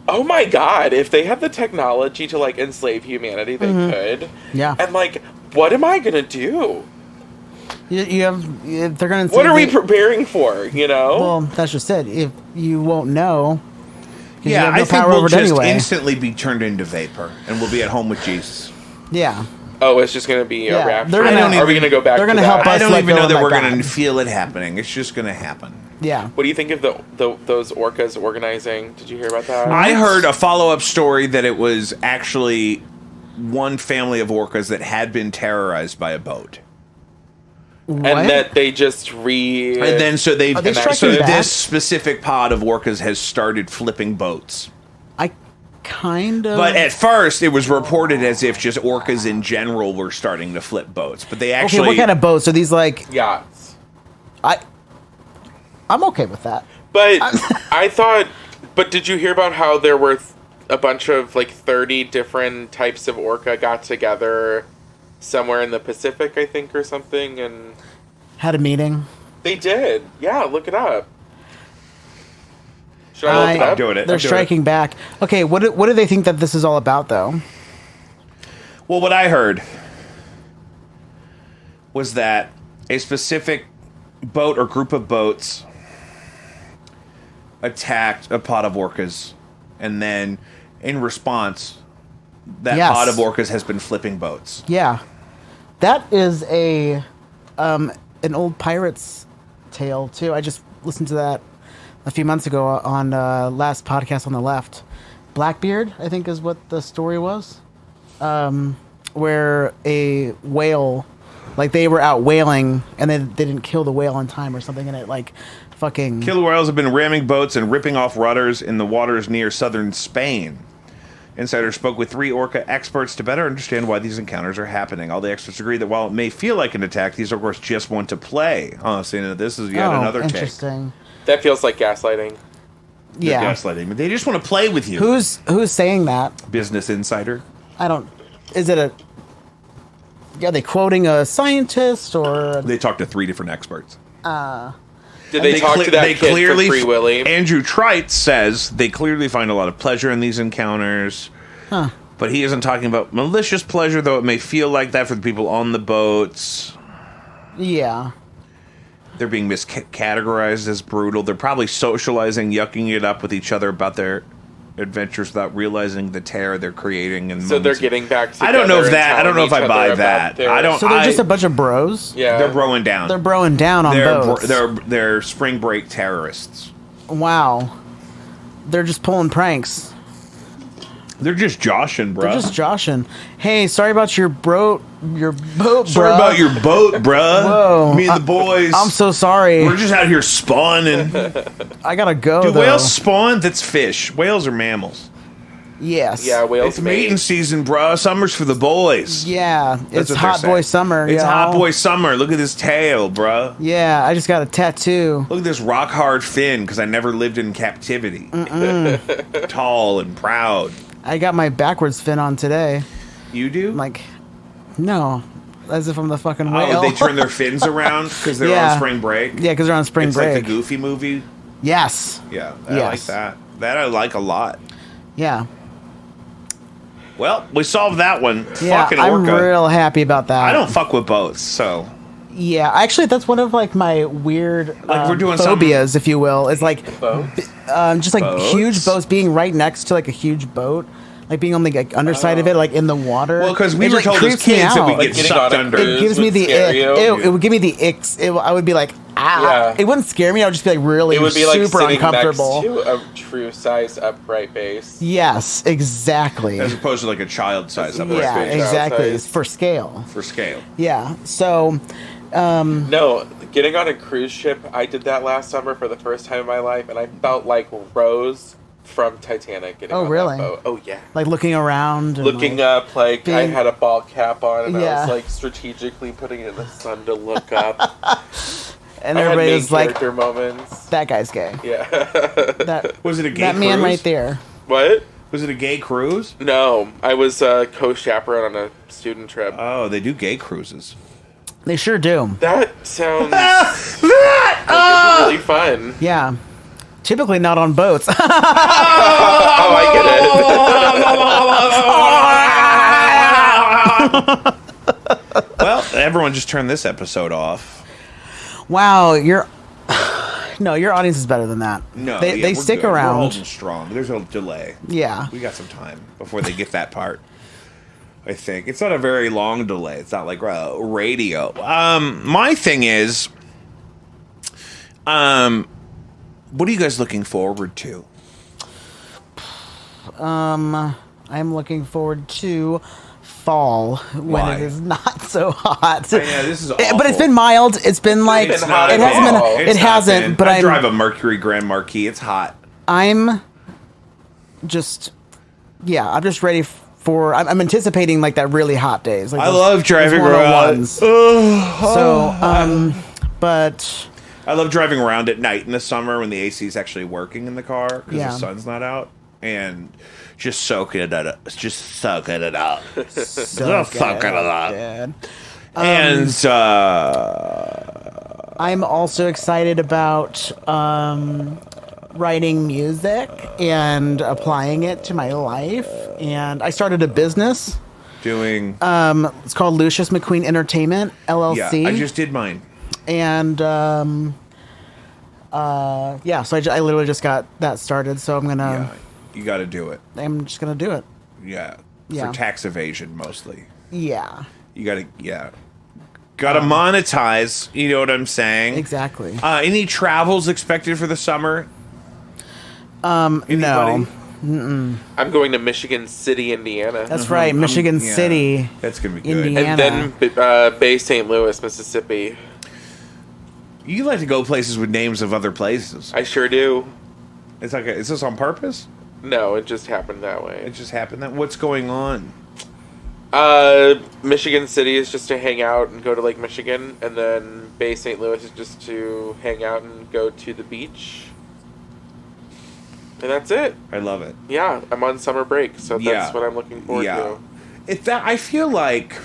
oh my god, if they had the technology to like enslave humanity, they could. Yeah. And like, what am I gonna do? They're gonna. What are we preparing for? You know? Well, that's just it. If you won't know, 'cause you Yeah, have no I think power we'll over it just anyway. instantly be turned into vapor, and we'll be at home with Jesus. Yeah, oh, it's just gonna be Yeah, a rapture. they're gonna- Are we gonna go back? they're to gonna that? help us. I don't let even go know and that let we're God. going to feel it happening. It's just going to happen. yeah. What do you think of those orcas organizing? Did you hear about that? I heard a follow-up story that it was actually one family of orcas that had been terrorized by a boat. and What? that they just And then so Are they striking so back? this specific pod of orcas has started flipping boats. I kind of. But at first, it was reported as if just orcas in general were starting to flip boats. But they actually okay, what kind of boats are these? Like, yachts. I'm okay with that. But I thought. But did you hear about how there were a bunch of like 30 different types of orca got together somewhere in the Pacific, I think, or something, and Had a meeting. they did. Yeah, look it up. Should I look it I'm up? doing it. They're I'm doing striking back. Okay, what do they think that this is all about, though? Well, what I heard was that a specific boat or group of boats attacked a pod of orcas, and then in response, that Yes. pod of orcas has been flipping boats. Yeah, that is an old pirate's tale too. I just listened to that a few months ago on last podcast on the left. Blackbeard, I think, is what the story was, where a whale, like they were out whaling and then they didn't kill the whale on time or something, and it like fucking Killer whales have been ramming boats and ripping off rudders in the waters near southern Spain. Insider spoke with 3 orca experts to better understand why these encounters are happening. All the experts agree that while it may feel like an attack, these orcas just want to play. Oh, so this is yet another take. Interesting. That feels like gaslighting. Yeah. Gaslighting. They just want to play with you. Who's saying that? Business Insider. I don't. Is it a? Are they quoting a scientist or? They talked to 3 different experts. Did they talk to that kid from Free Willy? Andrew Trite says they clearly find a lot of pleasure in these encounters. Huh. But he isn't talking about malicious pleasure, though it may feel like that for the people on the boats. Yeah. They're being miscategorized as brutal. They're probably socializing, yucking it up with each other about their adventures without realizing the terror they're creating. And so they're getting back together. I don't know if that. I don't know if I buy that. I don't. So they're just a bunch of bros. Yeah, they're broing down. They're broing down on boats. They're spring break terrorists. Wow. They're just pulling pranks. They're just joshing, bro. They're just joshing. Hey, sorry about your boat, Sorry about your boat, bruh. Whoa. Me and the boys. I'm so sorry. We're just out here spawning. I gotta go, Do though. whales spawn? That's fish. Whales are mammals. Yes. Yeah, whales It's mating season, bruh. Summer's for the boys. Yeah, That's it's what hot they're boy saying. summer. It's y'all. hot boy summer. Look at this tail, bruh. Yeah, I just got a tattoo. Look at this rock hard fin, because I never lived in captivity. Tall and proud. I got my backwards fin on today. You do? I'm like, no, as if I'm the fucking whale. Oh, they turn their fins around because they're Yeah. on spring break? Yeah, because they're on spring It's break. like the Goofy movie. Yes. Yeah, I Yes. like that. That I like a lot. Yeah. Well, we solved that one. Yeah, Fucking I'm orca. real happy about that. I don't fuck with boats, so Yeah, actually, that's one of like my weird Like, we're doing phobias, if you will. It's like just like Boats? huge boats being right next to like a huge boat, like being on the like, underside of it, like in the water. well, because we It, were like, told as creeps me kids that we out. get Getting sucked on a under. cruise It gives me would the scare ick. you? It would give me the icks. I would be like, ah. Yeah. It wouldn't scare me. I would just be like really It would be like super sitting uncomfortable. next to a true size upright base. Yes, exactly. As opposed to like a child size up Yeah, space exactly. size. It's for scale. for scale. Yeah. So, No, getting on a cruise ship, I did that last summer for the first time in my life, and I felt like Rose from Titanic getting Oh, on really? that boat. Oh, yeah. like looking around, and, Looking like, up, like, I being- had a ball cap on, and I Yeah. was, like, strategically putting it in the sun to look up. and I had everybody main was like, character moments. "That guy's gay." Yeah. That Was it a gay that man cruise? right there. What? Was it a gay cruise? No, I was co-chaperone on a student trip. Oh, they do gay cruises. They sure do. That sounds like really fun. Yeah. Typically not on boats. Oh, I get it. Well, everyone just turned this episode off. Wow, your audience is better than that. No, they yeah, we're stick good. We're around. holding strong. There's a delay. Yeah. We got some time before they get that part. I think it's not a very long delay. It's not like radio. My thing is, what are you guys looking forward to? I'm looking forward to fall when Why? it is not so hot. I know, this is But it's awful. been mild. It's been like It's it not at hasn't been. all. It It's not hasn't. been. But I drive a Mercury Grand Marquis. It's hot. I'm just ready for. I'm anticipating like that really hot days. Like I love driving around. 101s. So, but I love driving around at night in the summer when the AC is actually working in the car because Yeah. the sun's not out, and just soaking it up. Just soaking it up. Just soaking it up. Dad. And I'm also excited about writing music and applying it to my life. And I started a business. doing. It's called Lucius McQueen Entertainment LLC. Yeah, I just did mine. And so I literally just got that started. So I'm Yeah, you got to do it. I'm just gonna do it. Yeah. Yeah. For tax evasion mostly. Yeah, You got to got to monetize. You know what I'm saying? exactly. Any travels expected for the summer? No, Anybody? I'm going to Michigan City, Indiana. that's right. Michigan Yeah. City. That's gonna be good. Indiana. And then Bay St. Louis, Mississippi. You like to go places with names of other places. I sure do. It's like is this on purpose? No, it just happened that way. It just happened that. What's going on? Michigan City is just to hang out and go to Lake Michigan, and then Bay St. Louis is just to hang out and go to the beach. And that's it. I love it. Yeah, I'm on summer break, so that's what I'm looking forward to. I feel like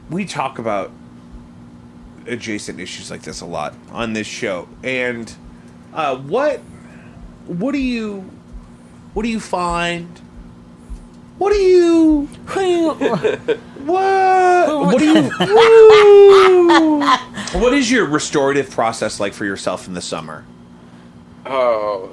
we talk about adjacent issues like this a lot on this show, and what do you find? What do you? What is your restorative process like for yourself in the summer? Oh.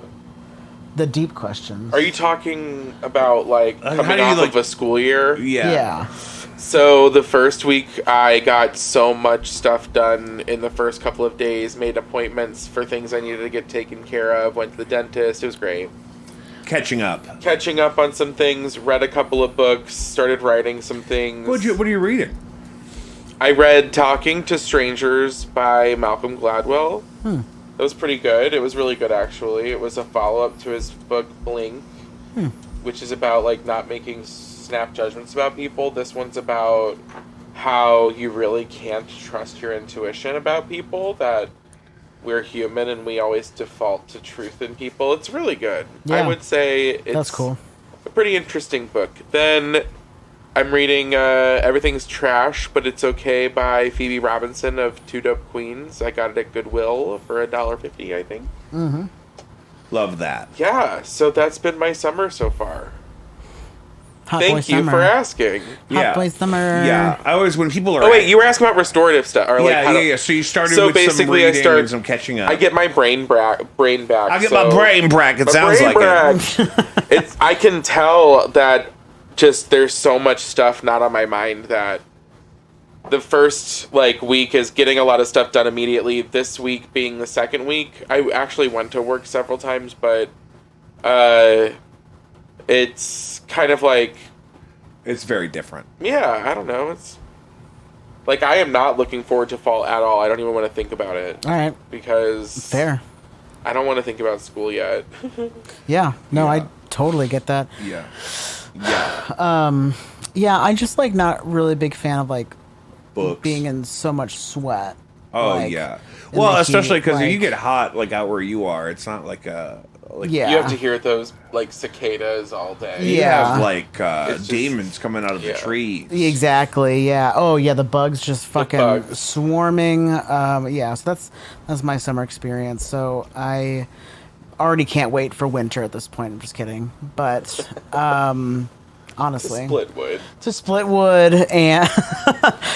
The deep questions. Are you talking about, like, coming off of a school year? Yeah. So the first week, I got so much stuff done in the first couple of days, made appointments for things I needed to get taken care of, went to the dentist. It was great. Catching up On some things, read a couple of books, started writing some things. What are you reading? I read Talking to Strangers by Malcolm Gladwell. That was pretty good. It was really good, actually. It was a follow-up to his book, Blink, which is about, like, not making snap judgments about people. This one's about how you really can't trust your intuition about people, that we're human and we always default to truth in people. It's really good. Yeah. I would say it's cool. A pretty interesting book. Then I'm reading Everything's Trash, But It's Okay by Phoebe Robinson of Two Dope Queens. I got it at Goodwill for $1.50, I think. Mm-hmm. Love that. Yeah, so that's been my summer so far. Hot Thank you for asking. Hot boy summer. Yeah, I always, when people are... Oh, wait, you were asking about restorative stuff. Or like yeah. So you started with some reading and some catching up. I get my brain back. I get my brain back. It sounds like it. I can tell that just there's so much stuff not on my mind that the first week is getting a lot of stuff done immediately. This week being the second week, I actually went to work several times, but it's kind of like... It's very different. Yeah, I don't know. It's like I am not looking forward to fall at all. I don't even want to think about it. All right. Because... Fair. I don't want to think about school yet. Yeah. No, I totally get that. Yeah. Yeah, I'm just not really a big fan of books being in so much sweat. Oh yeah. Well, especially because if you get hot out where you are, it's not like a you have to hear those cicadas all day. You have demons coming out of the trees. Exactly. Yeah. Oh yeah, the bugs just fucking swarming. Yeah. So that's my summer experience. So I already can't wait for winter at this point. I'm just kidding, but honestly, to split wood and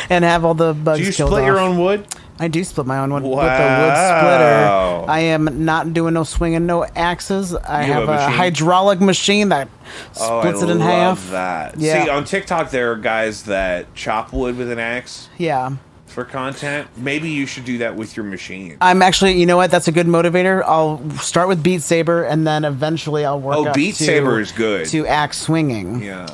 and have all the bugs. Do you killed split off. your own wood? I do split my own wood with the wood Wow. splitter. I am not doing no swinging, no axes. I have a machine? hydraulic machine that splits it in half. That. Yeah. See, on TikTok there are guys that chop wood with an axe. Yeah. For content. Maybe you should do that with your machine. I'm actually, you know what? That's a good motivator. I'll start with Beat Saber, and then eventually I'll work up Beat Saber is good. To axe swinging. Yeah.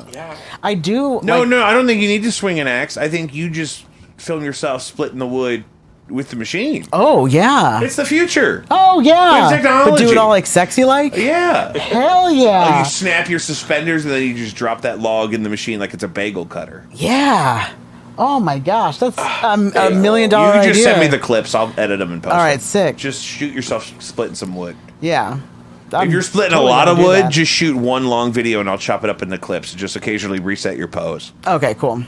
I do. No, I don't think you need to swing an axe. I think you just film yourself splitting the wood with the machine. Oh, yeah. It's the future. Oh, yeah. There's technology. But do it all sexy-like? Yeah. Hell yeah. You snap your suspenders, and then you just drop that log in the machine like it's a bagel cutter. Yeah. Oh, my gosh. That's a $1 million idea. You just send me the clips. I'll edit them and post them. All right, sick. Just shoot yourself splitting some wood. Yeah. If you're splitting a lot of wood, just shoot one long video, and I'll chop it up into clips. Just occasionally reset your pose. Okay, cool.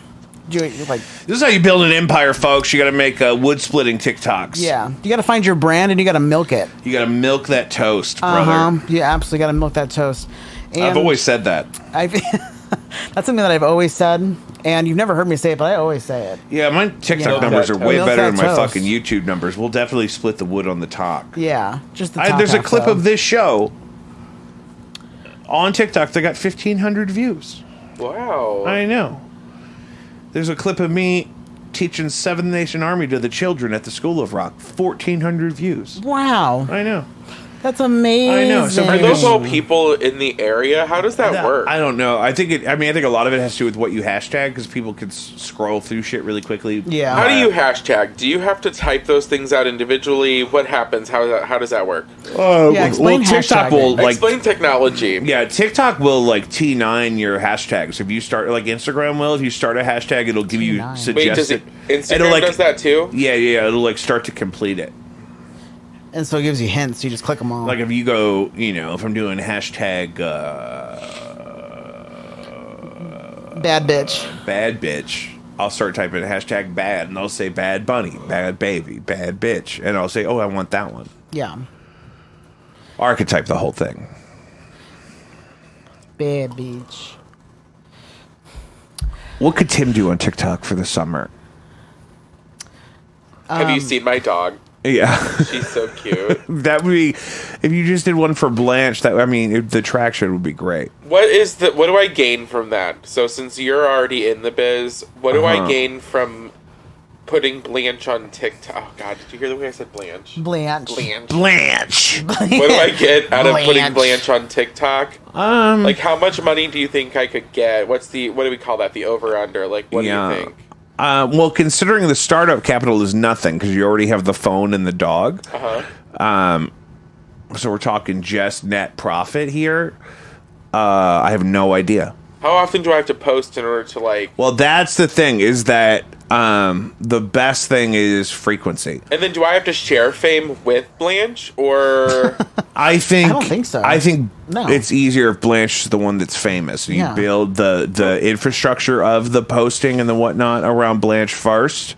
This is how you build an empire, folks. You got to make wood splitting TikToks. Yeah, you got to find your brand and you got to milk it. You got to milk that toast, brother. You absolutely got to milk that toast. And I've always said that. That's something that I've always said, and you've never heard me say it, but I always say it. Yeah, my TikTok numbers are way better than my fucking YouTube numbers. We'll definitely split the wood on the talk. Yeah, just the top There's a half, clip though. of this show on TikTok. They got 1,500 views. Wow. I know. There's a clip of me teaching Seventh Nation Army to the children at the School of Rock. 1,400 views. Wow. I know. That's amazing. I know. So Are those all people in the area? How does that work? I don't know. I think a lot of it has to do with what you hashtag, because people can scroll through shit really quickly. Yeah. How do you hashtag? Do you have to type those things out individually? What happens? How does that work? Explain TikTok hashtagging. will Explain technology. Yeah, TikTok will T9 your hashtags. If you start Instagram will, if you start a hashtag, it'll give you T9. suggested. Wait, Instagram does that too? Yeah, it'll start to complete it. And so it gives you hints. You just click them all. Like if you go, if I'm doing hashtag bad bitch. bad bitch, I'll start typing hashtag bad, and I'll say bad bunny, bad baby, bad bitch, and I'll say, oh, I want that one. Yeah. Or I could type the whole thing. Bad bitch. What could Tim do on TikTok for the summer? Have you seen my dog? Yeah. She's so cute. That would be, if you just did one for Blanche, the traction would be great. What do I gain from that? So since you're already in the biz, what do I gain from putting Blanche on TikTok? Oh God, did you hear the way I said Blanche? Blanche. Blanche. What do I get out of putting Blanche. Blanche on TikTok? Like how much money do you think I could get? What do we call that? The over under? Like what do you think? Well, considering the startup capital is nothing because you already have the phone and the dog. So we're talking just net profit here. I have no idea. How often do I have to post in order to Well, that's the thing, is that the best thing is frequency. And then do I have to share fame with Blanche or? I don't think so. I think No. it's easier if Blanche is the one that's famous. You Yeah. build the infrastructure of the posting and the whatnot around Blanche first,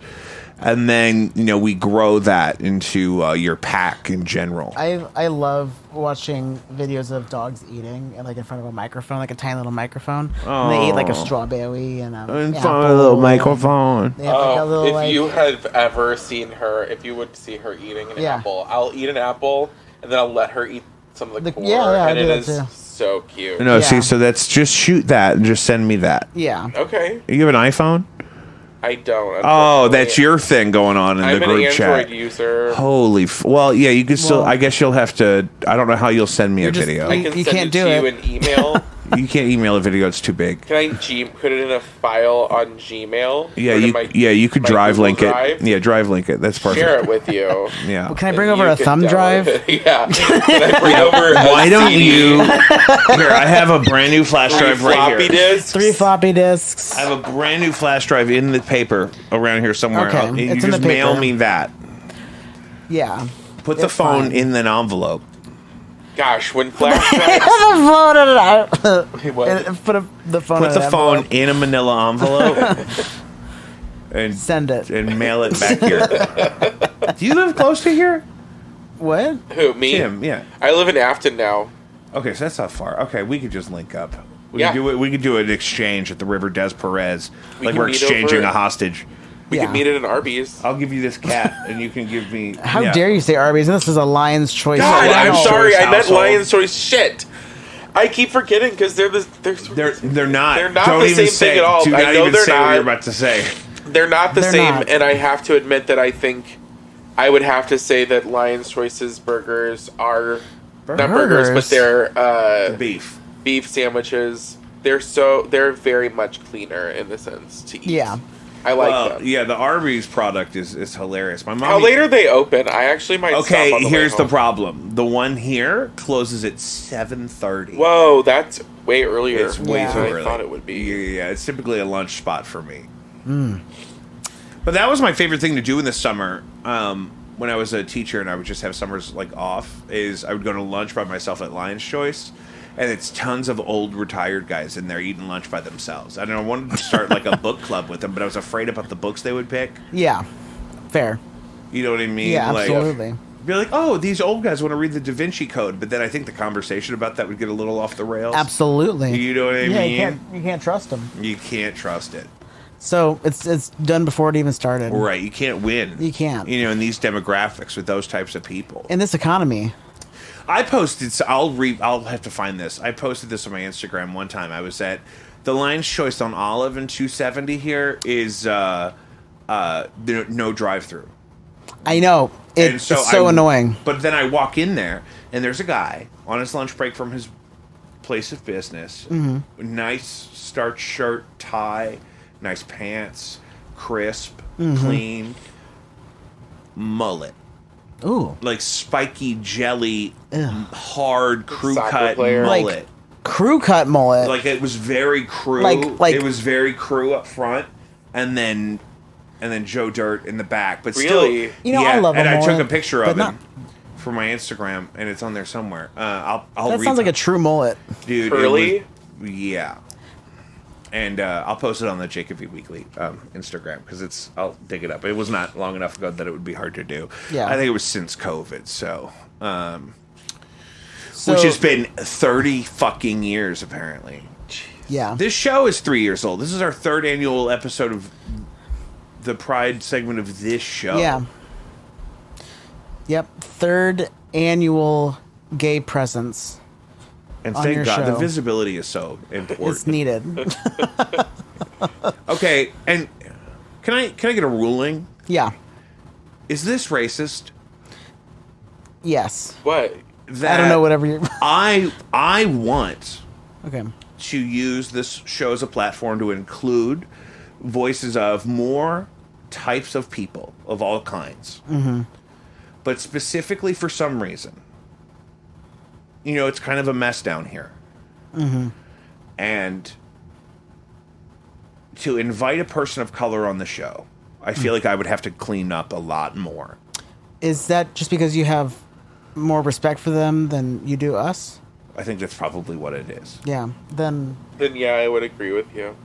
and then we grow that into your pack in general. I love watching videos of dogs eating and in front of a microphone, like a tiny little microphone. And they eat like a strawberry and in front of a little microphone. They have like a little, if you have ever seen her, if you would see her eating an apple, I'll eat an apple and then I'll let her eat some of the core, I and do it that is too. so cute. No, Yeah. see, so that's just shoot that and just send me that. Yeah. Okay, You have an iPhone? I don't. Oh, that's your thing going on in I'm the an group Android chat. user. Holy, well, yeah, you can still. Well- I guess you'll have to. I don't know how you'll send me a just- video. I can You send can't it do to it. you in email. You can't email a video; it's too big. Can I put it in a file on Gmail? Yeah, Or to you could my drive Google link Drive? it. Yeah, drive link it. That's perfect. Share it with you. Yeah. Can I bring And over you a can thumb download drive? it. Yeah. Can I bring over a Why don't CD? you? Here, I have a brand new flash drive right floppy here. disks? 3 floppy disks. I have a brand new flash drive in the paper around here somewhere. Okay, You it's in just the mail paper. me that. Yeah. Put the It's phone fine. in an envelope. Gosh, when flash drives... What? Put the phone. Put in the an phone envelope. in a manila envelope. And Send it. and mail it back here. Do you live close to here? What? Who, me? Tim, yeah. I live in Afton now. Okay, so that's not far. Okay, we could just link up. Yeah. We could do an exchange at the River Des Perez. We Like can we're meet exchanging over- a hostage. We Yeah. could meet at an Arby's. I'll give you this cat, and you can give me. How yeah. dare you say Arby's? This is a Lion's Choice. God, I'm Lion's sorry. Choice I meant household. Lion's Choice. Shit. I keep forgetting because they're They're not. They're not Don't the even same say, thing at all. Do I not know even they're say what not. you're about to say. They're not the They're same, not. and I have to admit that I think I would have to say that Lion's Choice's burgers are not burgers, but they're Beef. beef sandwiches. They're very much cleaner in the sense to eat. Yeah. I like Well, them. yeah, the Arby's product is hilarious. My mom. How late are they open? I actually might. Okay, stop on the here's way the home. problem. The one here closes at 7:30. Whoa, that's way earlier. It's way Yeah. too than early. I thought it would be. Yeah. It's typically a lunch spot for me. But that was my favorite thing to do in the summer. When I was a teacher and I would just have summers off, is I would go to lunch by myself at Lion's Choice, and it's tons of old retired guys in there eating lunch by themselves. I don't know, I wanted to start a book club with them, but I was afraid about the books they would pick. Yeah. Fair. You know what I mean? Yeah, absolutely. Be like, oh, these old guys want to read the Da Vinci Code, but then I think the conversation about that would get a little off the rails. Absolutely. You know what I Yeah, mean? you can't trust them. You can't trust it. So it's done before it even started. Right, you can't win. You can't. You know, in these demographics with those types of people. In this economy. I posted. So I'll have to find this. I posted this on my Instagram one time. I was at the Lion's Choice on Olive and 270 here is no drive-through. I know. It's so annoying. But then I walk in there, and there's a guy on his lunch break from his place of business. Nice starched shirt, tie, nice pants, crisp, clean, mullet. Ooh. Like spiky jelly, hard crew Soccer cut player. mullet. Like crew cut mullet. Like it was very crew. Like it was very crew up front, and then Joe Dirt in the back. But Really? still, You know, I love a and I took mullet, a picture but of not- him for my Instagram, and it's on there somewhere. I'll that sounds like a true mullet. dude. Curly? Yeah. And I'll post it on the Jacob V Weekly Instagram because I'll dig it up. It was not long enough ago that it would be hard to do. Yeah. I think it was since COVID, so So, which has been 30 fucking years apparently. yeah. This show is 3 years old. This is our third annual episode of the Pride segment of this show. Yeah. Yep. 3rd annual gay presence. And on thank your God the show. visibility is so important. It's needed. Okay, and can I get a ruling? Yeah. Is this racist? Yes. What? That I don't know whatever you. I want Okay. to use this show as a platform to include voices of more types of people of all kinds. But specifically for some reason, it's kind of a mess down here. And to invite a person of color on the show, I feel like I would have to clean up a lot more. Is that just because you have more respect for them than you do us? I think that's probably what it is. Yeah. Then. Then yeah, I would agree with you.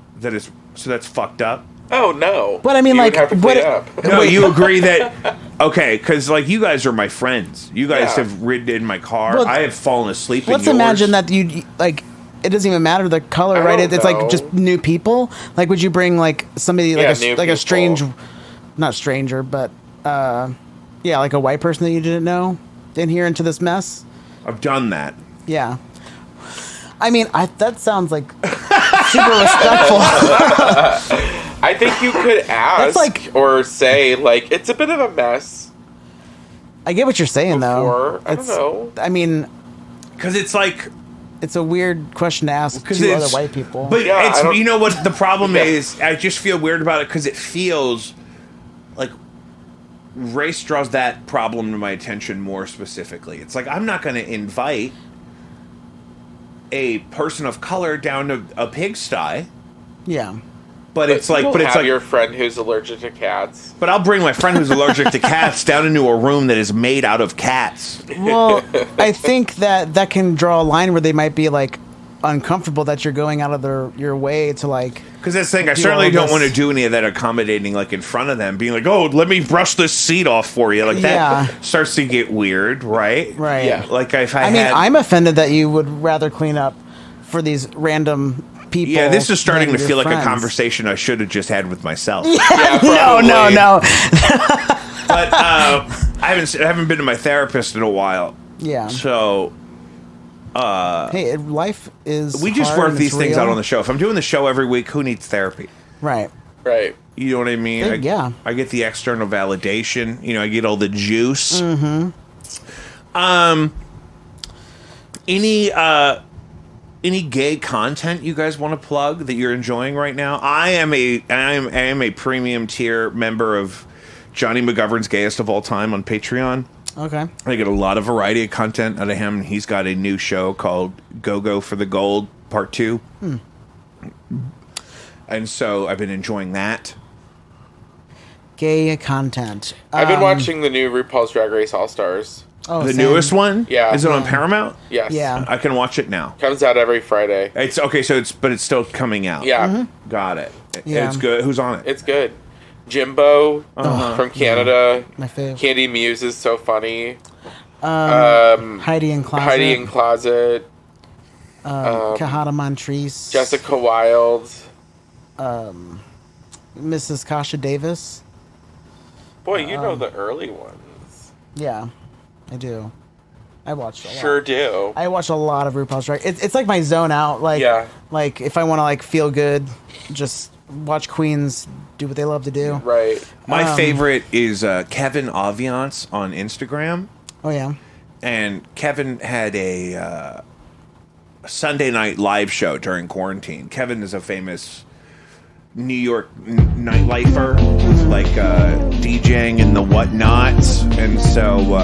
So that's fucked up. Oh no! But I mean, You would like, have to what? clean up. No, you agree that okay? Because like you guys are my friends. You guys Yeah. have ridden in my car. Well, I have fallen asleep. Let's in yours. imagine that you like. It doesn't even matter the color, I right? don't It's know. like just new people. Like, would you bring like somebody Yeah, like new a strange, people. not stranger, but yeah, like a white person that you didn't know in here into this mess? I've done that. Yeah. I mean, that sounds like super respectful. I think you could ask like- or say like it's a bit of a mess. I get what you're saying, Before, though. I don't know. I mean, Because it's like it's a weird question to ask because two it's other white people. But Yeah, I don't- you know what the problem Yeah. is? I just feel weird about it because it feels like race draws that problem to my attention more specifically. It's like I'm not going to invite a person of color down to a pigsty, yeah. but it's like, You'll but it's have like, your friend who's allergic to cats. but I'll bring my friend who's allergic to cats down into a room that is made out of cats. Well, I think that can draw a line where they might be like uncomfortable that you're going out of your way to like. Because that's the thing, I Do certainly all don't this- want to do any of that accommodating, like in front of them, being like, "Oh, let me brush this seat off for you." Like that Yeah. starts to get weird, right? Right. Yeah. Like if I I mean, had, I'm offended that you would rather clean up for these random people. yeah, this is starting to than feel your like a friends. conversation I should have just had with myself. Yeah, No, probably. no. But I haven't been to my therapist in a while, Yeah. so Hey, life is. we just hard work and these it's things real. out on the show. If I'm doing the show every week, who needs therapy? Right. Right. You know what I mean? Yeah. I get the external validation. I get all the juice. Any gay content you guys want to plug that you're enjoying right now? I am a premium tier member of Johnny McGovern's Gayest of All Time on Patreon. Okay. I get a lot of variety of content out of him. He's got a new show called Go for the Gold Part 2. And so I've been enjoying that. Gay content. I've been watching the new RuPaul's Drag Race All Stars. Oh, The same. newest one? Yeah. Is it on Paramount? Yes. Yeah. I can watch it now. Comes out every Friday. It's okay, but it's still coming out. Yeah. Got it. Yeah. It's good. Who's on it? It's good. Jimbo from Canada. My fave. Candy Muse is so funny. Heidi in Closet. Heidi in Closet. Kahana Montrese. Jessica Wilde. Mrs. Kasha Davis. Boy, you know the early ones. Yeah, I do. I watched a lot. Sure do. I watch a lot of RuPaul's Drag. It's like my zone out. Like, Yeah. like if I want to like feel good, just watch queens do what they love to do. Right. My favorite is Kevin Aviance on Instagram. Oh yeah. And Kevin had a Sunday night live show during quarantine. Kevin is a famous New York nightlifer, who's like DJing and the whatnots, and so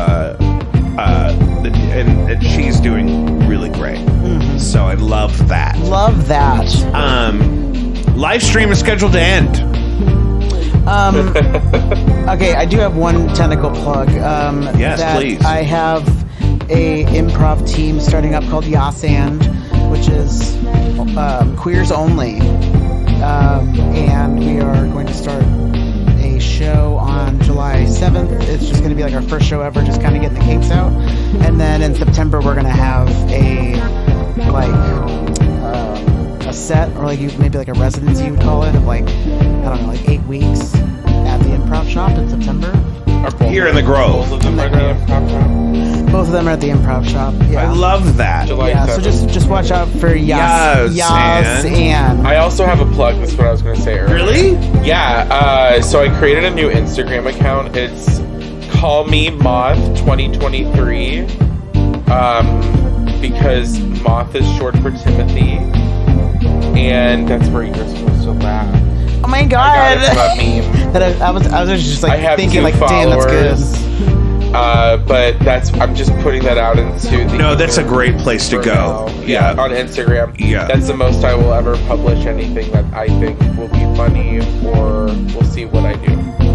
and she's doing really great. So I love that. Love that. Live stream is scheduled to end. Okay, I do have one technical plug. Yes, that please. I have a improv team starting up called Yasand, which is queers only, and we are going to start a show on July 7th. It's just going to be like our first show ever, just kind of getting the kinks out, and then in September we're going to have a set, or like maybe like a residency you would call it, of like, I don't know, like 8 weeks at the Improv Shop in September. Here in the Grove. Both of them are the Improv Shop. Both of them are at the Improv Shop. Yeah. I love that. July Yeah, so 7th. just watch out for Yas and I also have a plug. That's what I was going to say earlier. Really? Yeah. So I created a new Instagram account. It's Call Me Moth 2023. Because Moth is short for Timothy, and that's where you're supposed to laugh. oh my I god, got it from a meme. that I was just I like have thinking 2 like, damn, that's followers. good. But I'm just putting that out into the. No, that's a ether great place to for go. now. Yeah. On Instagram. Yeah. That's the most I will ever publish anything that I think will be funny, or we'll see what I do.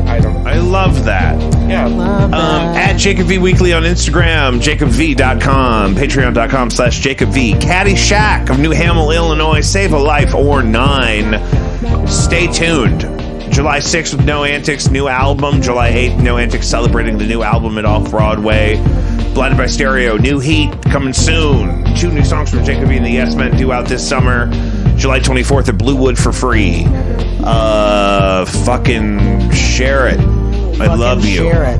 I don't. I love that. Yeah. Love that. At Jacob V Weekly on Instagram, jacobv.com, patreon.com/JacobV, Caddyshack of New Hamel, Illinois, Save a Life or 9. Stay tuned. July 6th with No Antics, new album. July 8th, No Antics celebrating the new album at Off-Broadway. Blinded by Stereo, New Heat coming soon. 2 new songs from Jacob V and the Yes Men due out this summer. July 24th at Bluewood for free. Fucking share it. I love you. Share it.